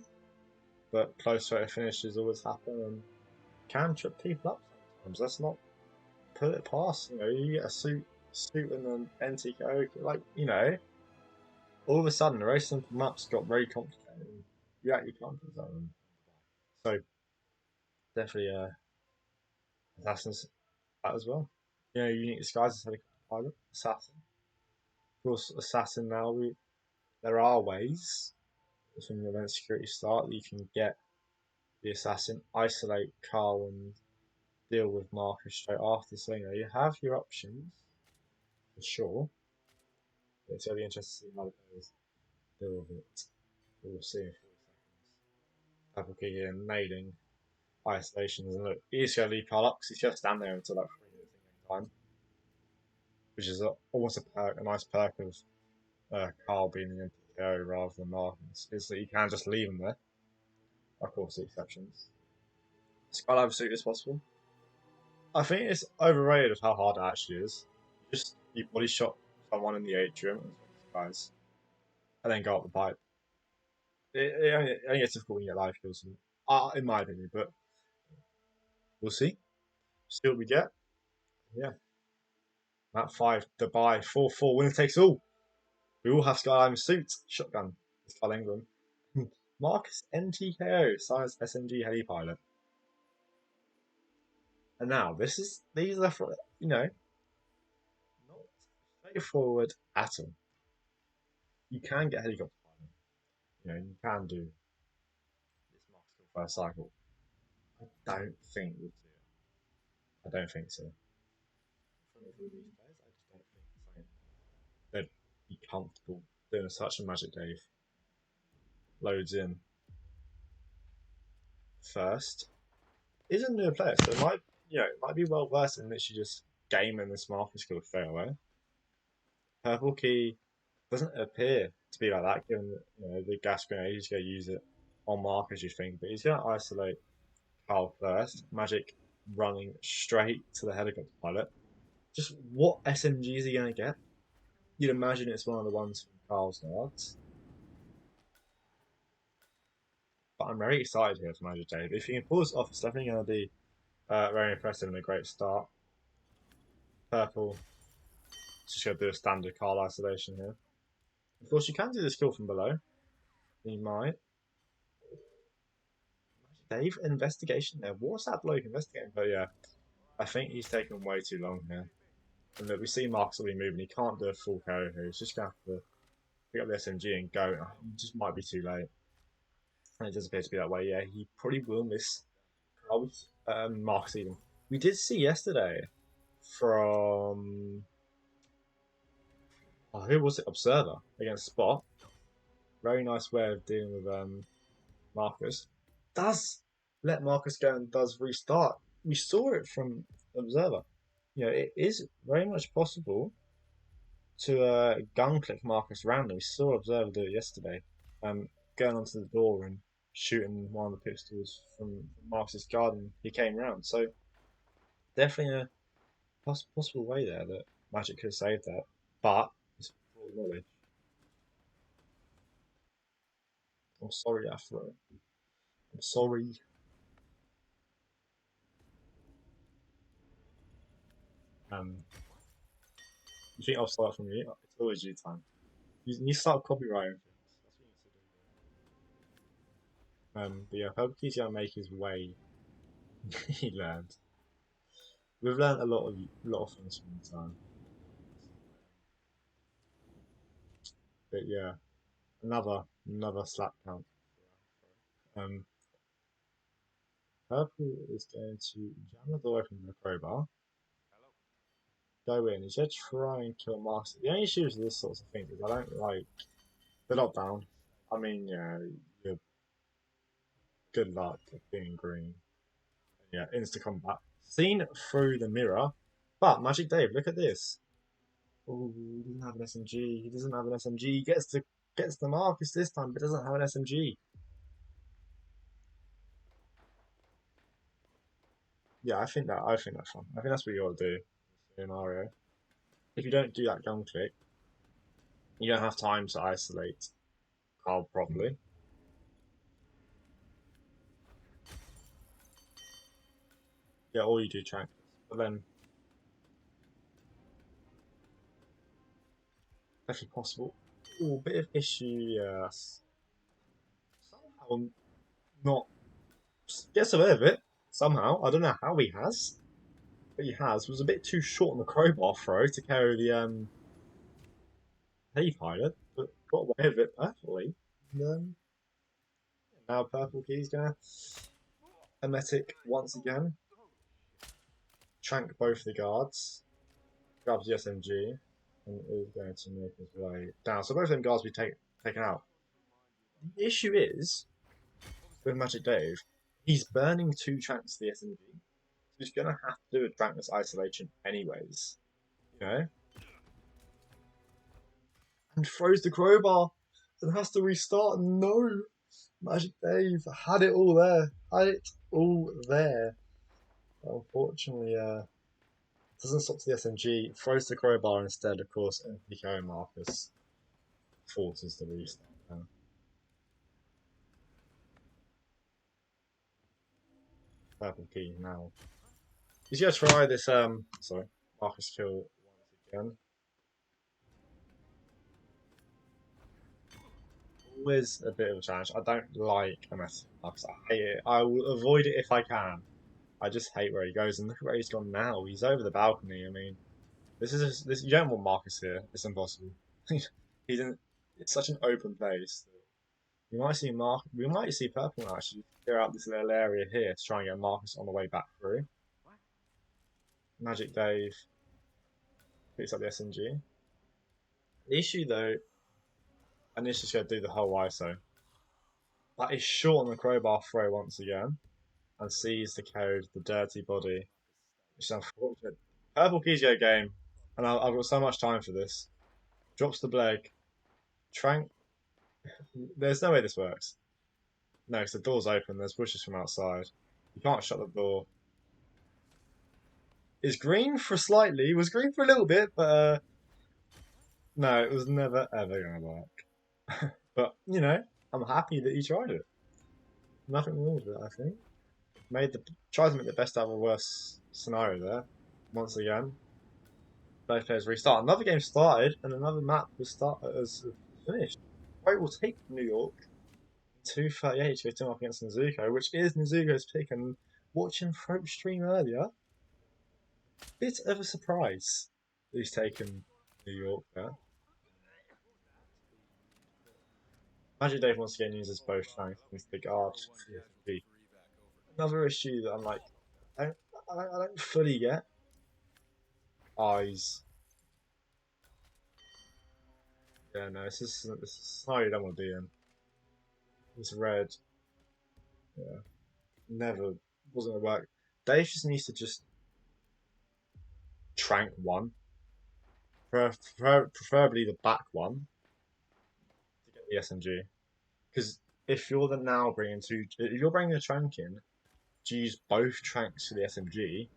but close rate of finishes always happen and can trip people up sometimes. Let's not put it past. You know, you get a suit and an NTKO, like all of a sudden the very simple maps got very complicated. You actually can't do that. So definitely assassins that as well. Unique disguises helicopter pilot, assassin. Of course, assassin now there are ways from the event security start that you can get the assassin, isolate Carl, and deal with Marcus straight after. So you have your options for sure. But it's going to be interesting to see how the players deal with it. We'll see in 4 seconds. PurpleKey and nailing isolations, and look, he's going to leave Carl up because he's just stand there until like 3 minutes in game time, which is almost a nice perk of Carl being an MPKO rather than Marcus, is that you can just leave him there. Of course, the exceptions. Skydive suit is possible. I think it's overrated of how hard it actually is. You body shot someone in the atrium, guys, and then go up the pipe. It only gets difficult when you get live kills, in my opinion. But we'll see. See what we get. Yeah. Map 5, Dubai, 4-4, winner takes all. We all have Skydive suit, shotgun, Skyl Ingram. Marcus NTKO, Science SMG Heli Pilot. And now these are not straightforward at all. You can get helicopter pilot. You can do this Marcus first cycle. I don't think we'll see it. I don't think so. I just don't think they'd be comfortable doing such a Magic Dave. Loads in first. Is a new player, so it might be well versed in literally just gaming this Marcus skill straight away. PurpleKey doesn't appear to be like that, given that the gas grenade, he's going to use it on Marcus, you think, but he's going to isolate Carl first. Magic running straight to the helicopter pilot. Just what SMG is he going to get? You'd imagine it's one of the ones from Carl's guards. But I'm very excited here for Magic Dave. If he can pull this off, it's definitely going to be very impressive and a great start. Purple Just gonna do a standard card isolation here. Of course, you can do this kill from below. You might. Dave, investigation there. What's that bloke investigating? But yeah, I think he's taken way too long here. And look, we see Marcus already moving. He can't do a full carry here. He's just gonna have to pick up the SMG and go. It just might be too late. And it does appear to be that way. Yeah, he probably will miss Marcus even. We did see yesterday from who was it? Observer against Spot. Very nice way of dealing with Marcus. Does let Marcus go and does restart. We saw it from Observer. You know, it is very much possible to gun click Marcus randomly. We saw Observer do it yesterday. Going onto the door and shooting one of the pistols from Marcus's garden. He came round. So definitely a possible way there that Magic could have saved that. But it's full knowledge. I'm sorry, Afro. I'm sorry. You think I'll start from you? It's always you time. You start copywriting things. That's what you need to do. But yeah, PurpleKey's gonna make his way. He learned. We've learned a lot of things from the time. But yeah, another slap count. Um, Purple is going to jam the door open with a crowbar. Go in. He's going to try and kill Master. The only issue with this sort of thing is I don't like the lockdown. I mean, yeah, you're good luck being green. Yeah, insta combat. Seen through the mirror. But Magic Dave, look at this. Oh, he doesn't have an SMG. He doesn't have an SMG. He gets the Marcus this time, but doesn't have an SMG. Yeah, I think that's fun. I think that's what you ought to do in this scenario. If you don't do that gun click, you don't have time to isolate Carl properly. Yeah, or you do track, but then definitely possible. Ooh, bit of issue, yes. Somehow not gets away with it. Somehow, I don't know how he has, but he has. Was a bit too short on the crowbar throw to carry the hay pilot, but got away with it perfectly. And, now PurpleKey's gonna emetic once again. Trank both the guards. Grabs the SMG and is going to make his way down. So both of them guards will be taken out. The issue is with Magic Dave, he's burning 2 tranks to the SMG. So he's gonna have to do a trankless isolation anyways. You know? And throws the crowbar and has to restart. No! Magic Dave had it all there. Had it all there. But unfortunately, doesn't stop to the SMG, throws the crowbar instead, of course, and Pico Marcus forces the restart. PurpleKey now. He's gonna try this, sorry, Marcus kill once again. Always a bit of a challenge. I don't like MS Marcus. I hate it. I will avoid it if I can. I just hate where he goes, and look at where he's gone now. He's over the balcony. I mean, this. You don't want Marcus here. It's impossible. He's in. It's such an open place. We might see We might see Purple now actually clear out this little area here to try and get Marcus on the way back through. Magic Dave picks up the SMG. The issue though, and this is going to do the whole ISO. But he's short on the crowbar throw once again, and sees the code, the dirty body, which is unfortunate. PurpleKey's go game, and I've got so much time for this. Drops the Bleg. Trank. There's no way this works. No, because the door's open. There's bushes from outside. You can't shut the door. Is green for slightly? Was green for a little bit, but no, it was never ever gonna work. But you know, I'm happy that he tried it. Nothing wrong with it, I think. Tried to make the best out of a worse scenario there. Once again. both players restart. Another game started, and another map was finished. Crow will take New York 238 to go up against Nezuko, which is Nezuko's pick. And watching Throat stream earlier, bit of a surprise that he's taken New York there. Magic Dave once again uses both flanks against the guard for the SMG. Another issue that I'm like, I don't fully get. Eyes. Yeah, no, this is scenario you don't want to be in. This red, yeah, never wasn't gonna work. Dave just needs to just trank one, preferably the back one, to get the SMG. Because if you're the now bringing two, if you're bringing a trank in to use both tranks for the SMG,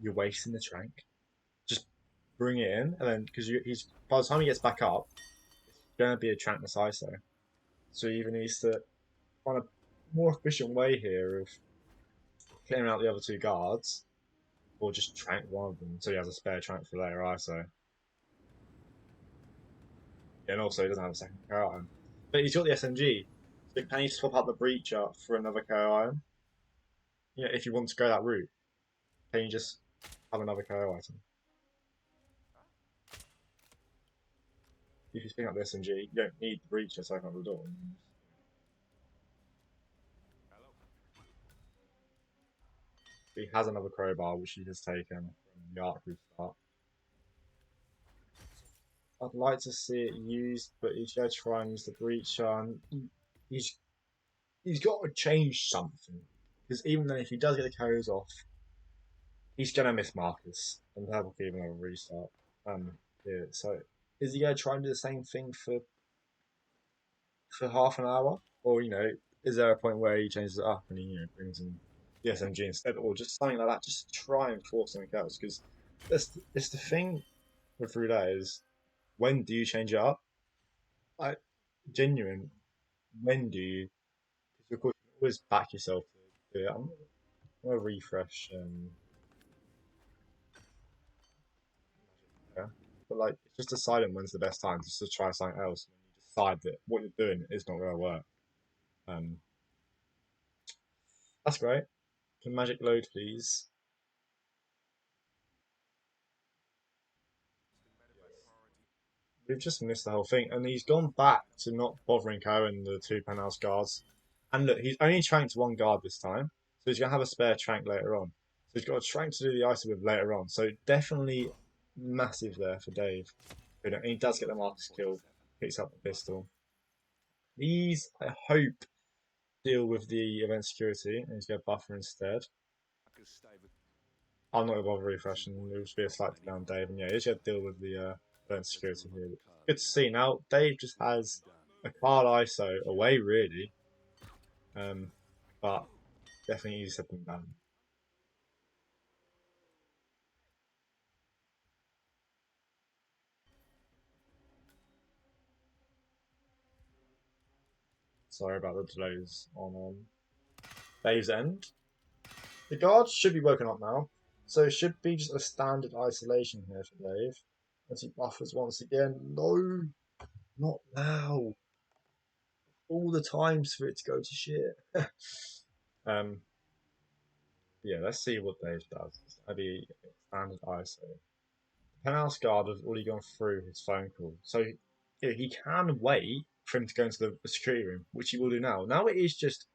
you're wasting the trank. Just bring it in, and then because he's by the time he gets back up, it's gonna be a trankless ISO. So he either needs to find a more efficient way here of clearing out the other two guards, or just trank one of them so he has a spare trank for later ISO. And also he doesn't have a second KO item. But he's got the SMG. So can you swap out the breacher for another KO item? Yeah, if you want to go that route, can you just have another KO item? If you pick up the SMG, you don't need the breacher to open up the door. He has another crowbar which he has taken from the arc restart. I'd like to see it used, but he's going to try and use the breacher. He's he's got to change something because even then, if he does get the KOs off, he's gonna miss Marcus and PurpleKey even have a restart. Yeah. So is he gonna try and do the same thing for half an hour, or is there a point where he changes it up and he brings in the SMG instead, or just something like that? Just try and force something else because it's the thing with Roulette is when do you change it up? I genuine. When do you? Because of course you can always back yourself to do it. I'm gonna refresh. Yeah. But like, it's just deciding when's the best time just to try something else. When you decide that what you're doing is not going to work. Um, that's great. Can magic load, please? We've just missed the whole thing, and he's gone back to not bothering Ko and the two penthouse guards. And look, he's only tranked one guard this time, so he's gonna have a spare trank later on. So he's got a trank to do the ISO with later on. So definitely massive there for Dave. And he does get the Marcus kill, picks up the pistol. These, I hope, deal with the event security and he's going to buffer instead. I'm not going to bother refreshing. It'll just be a slight delay on Dave. And yeah, he's going to deal with the event security here. Good to see. Now, Dave just has a card ISO away, really. But definitely easy to down. Sorry about the delays on Dave's end. The guards should be woken up now. So it should be just a standard isolation here for Dave. As he buffers once again. No, not now. All the times for it to go to shit. um, yeah, let's see what Dave does. It's going to be standard ISO. Penthouse guard has already gone through his phone call. So he can wait for him to go into the security room, which he will do now. Now it is just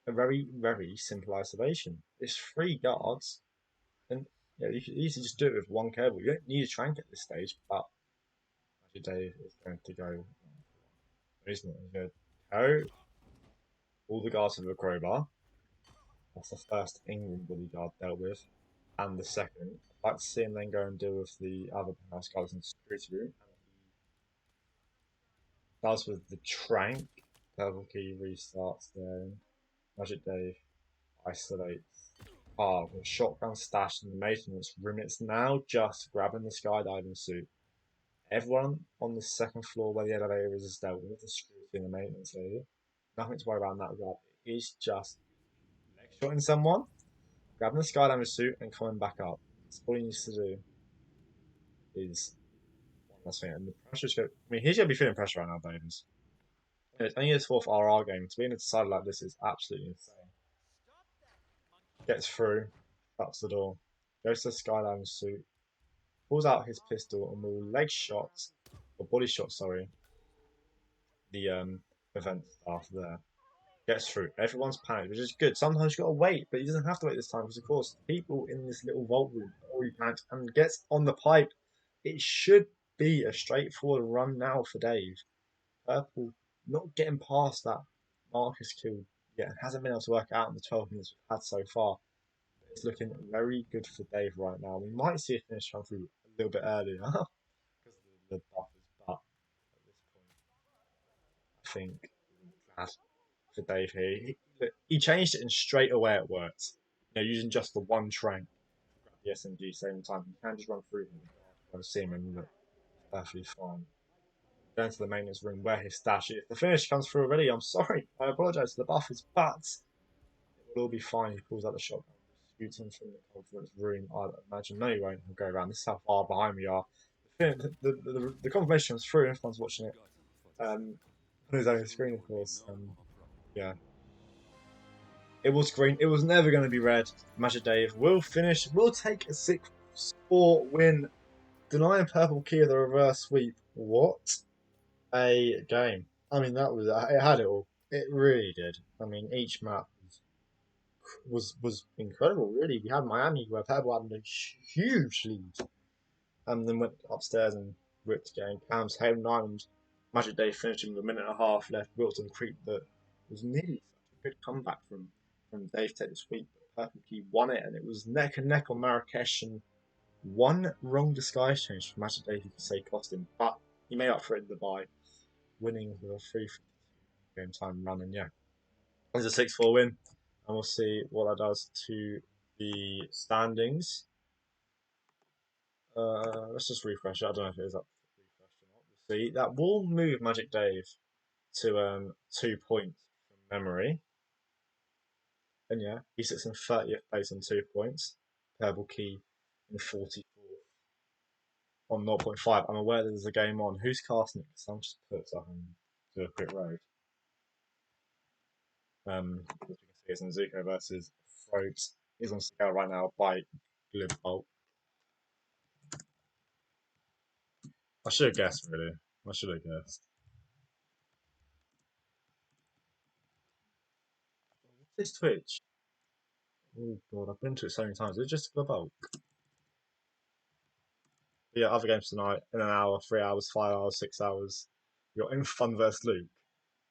a very, very simple isolation. It's 3 guards, and you can easily just do it with 1 cable. You don't need a trank at this stage, but actually Dave is going to go. He's not going to go. All the guards have a crowbar. That's the first England bodyguard dealt with, and the second. I'd like to see him then go and deal with the other house guards in the security room. And he does with the trank. PurpleKey restarts there. Magic Dave isolates. The shotgun stashed in the maintenance room. It's now just grabbing the skydiving suit. Everyone on the second floor where the elevator is dealt with the security in the maintenance area. Nothing to worry about in that regard. It is just shotting someone, grabbing the skydiving suit and coming back up. That's all he needs to do. is one last thing. And the pressure's going. I mean, he's going to be feeling pressure right now, Davis. It's only his fourth RR game. To be in a side like this is absolutely insane. Gets through, shuts the door, goes to the skyline suit, pulls out his pistol, and will leg shot, or body shot, sorry, the event staff there. Gets through. Everyone's panicked, which is good. Sometimes you gotta wait, but he doesn't have to wait this time because, of course, people in this little vault room are already panicked and gets on the pipe. It should be a straightforward run now for Dave. Purple not getting past that Marcus kill yet hasn't been able to work out in the 12 minutes we've had so far. It's looking very good for Dave right now. We might see a finish come through a little bit earlier because of the buffers, but at this point, I think I'm glad for Dave here. He changed it and straight away it worked. You know, using just the one train to grab the SMG same time. You can just run through him and see him and look perfectly fine. Going to the maintenance room where his stash is. The finish comes through already. I'm sorry. I apologise to the buffers, but it will all be fine. He pulls out the shotgun, shoots him from the conference room. I imagine no, he won't. He'll go around. This is how far behind we are. The confirmation comes through. Everyone's watching it on his own screen, of course. Yeah, it was green. It was never going to be red. Magic Dave will finish. Will take a 6-4 win, denying PurpleKey of the reverse sweep. What a game! I mean, it had it all. It really did. I mean, each map was incredible. Really, we had Miami where Purple had a huge lead, and then went upstairs and ripped the game. Cam's home nine. Magic Dave finishing with a minute and a half left. Wilton Creek that was nearly such a good comeback from Dave to take the sweep. But PurpleKey won it, and it was neck and neck on Marrakesh. And one wrong disguise change for Magic Dave, you could say, cost him, but he made up for it in the bye, winning with a 3 game time run. And yeah, it's a 6-4 win, and we'll see what that does to the standings. Let's just refresh it. I don't know if it is up for refresh or not. We'll see. That will move Magic Dave to 2 points from memory. And yeah, he sits in 30th place on 2 points. PurpleKey in 44th on 0.5. I'm aware there's a game on. Who's casting it? So I'll just put something and do a quick road. As you can see, it's Zuko versus Throat. He's on scale right now by Glibbolt. I should have guessed, really. I should have guessed. What's this Twitch? Oh god, I've been to it so many times. Is it just Glibbolt? Yeah, other games tonight in an hour, 3 hours, 5 hours, 6 hours. You're in Fun vs Luke.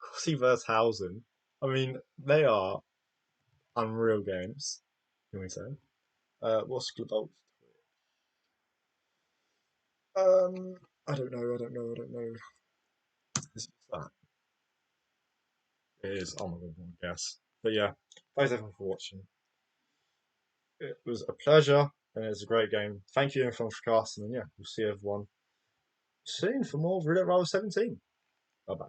Corsi vs Hausen. I mean, they are unreal games, can we say? What's Glibbolt's I don't know, I don't know, I don't know. Is it that? It is. Oh my god, I guess. But yeah, thanks everyone for watching. It was a pleasure, and it was a great game. Thank you everyone for casting, and yeah, we'll see everyone soon for more RR17. Bye bye.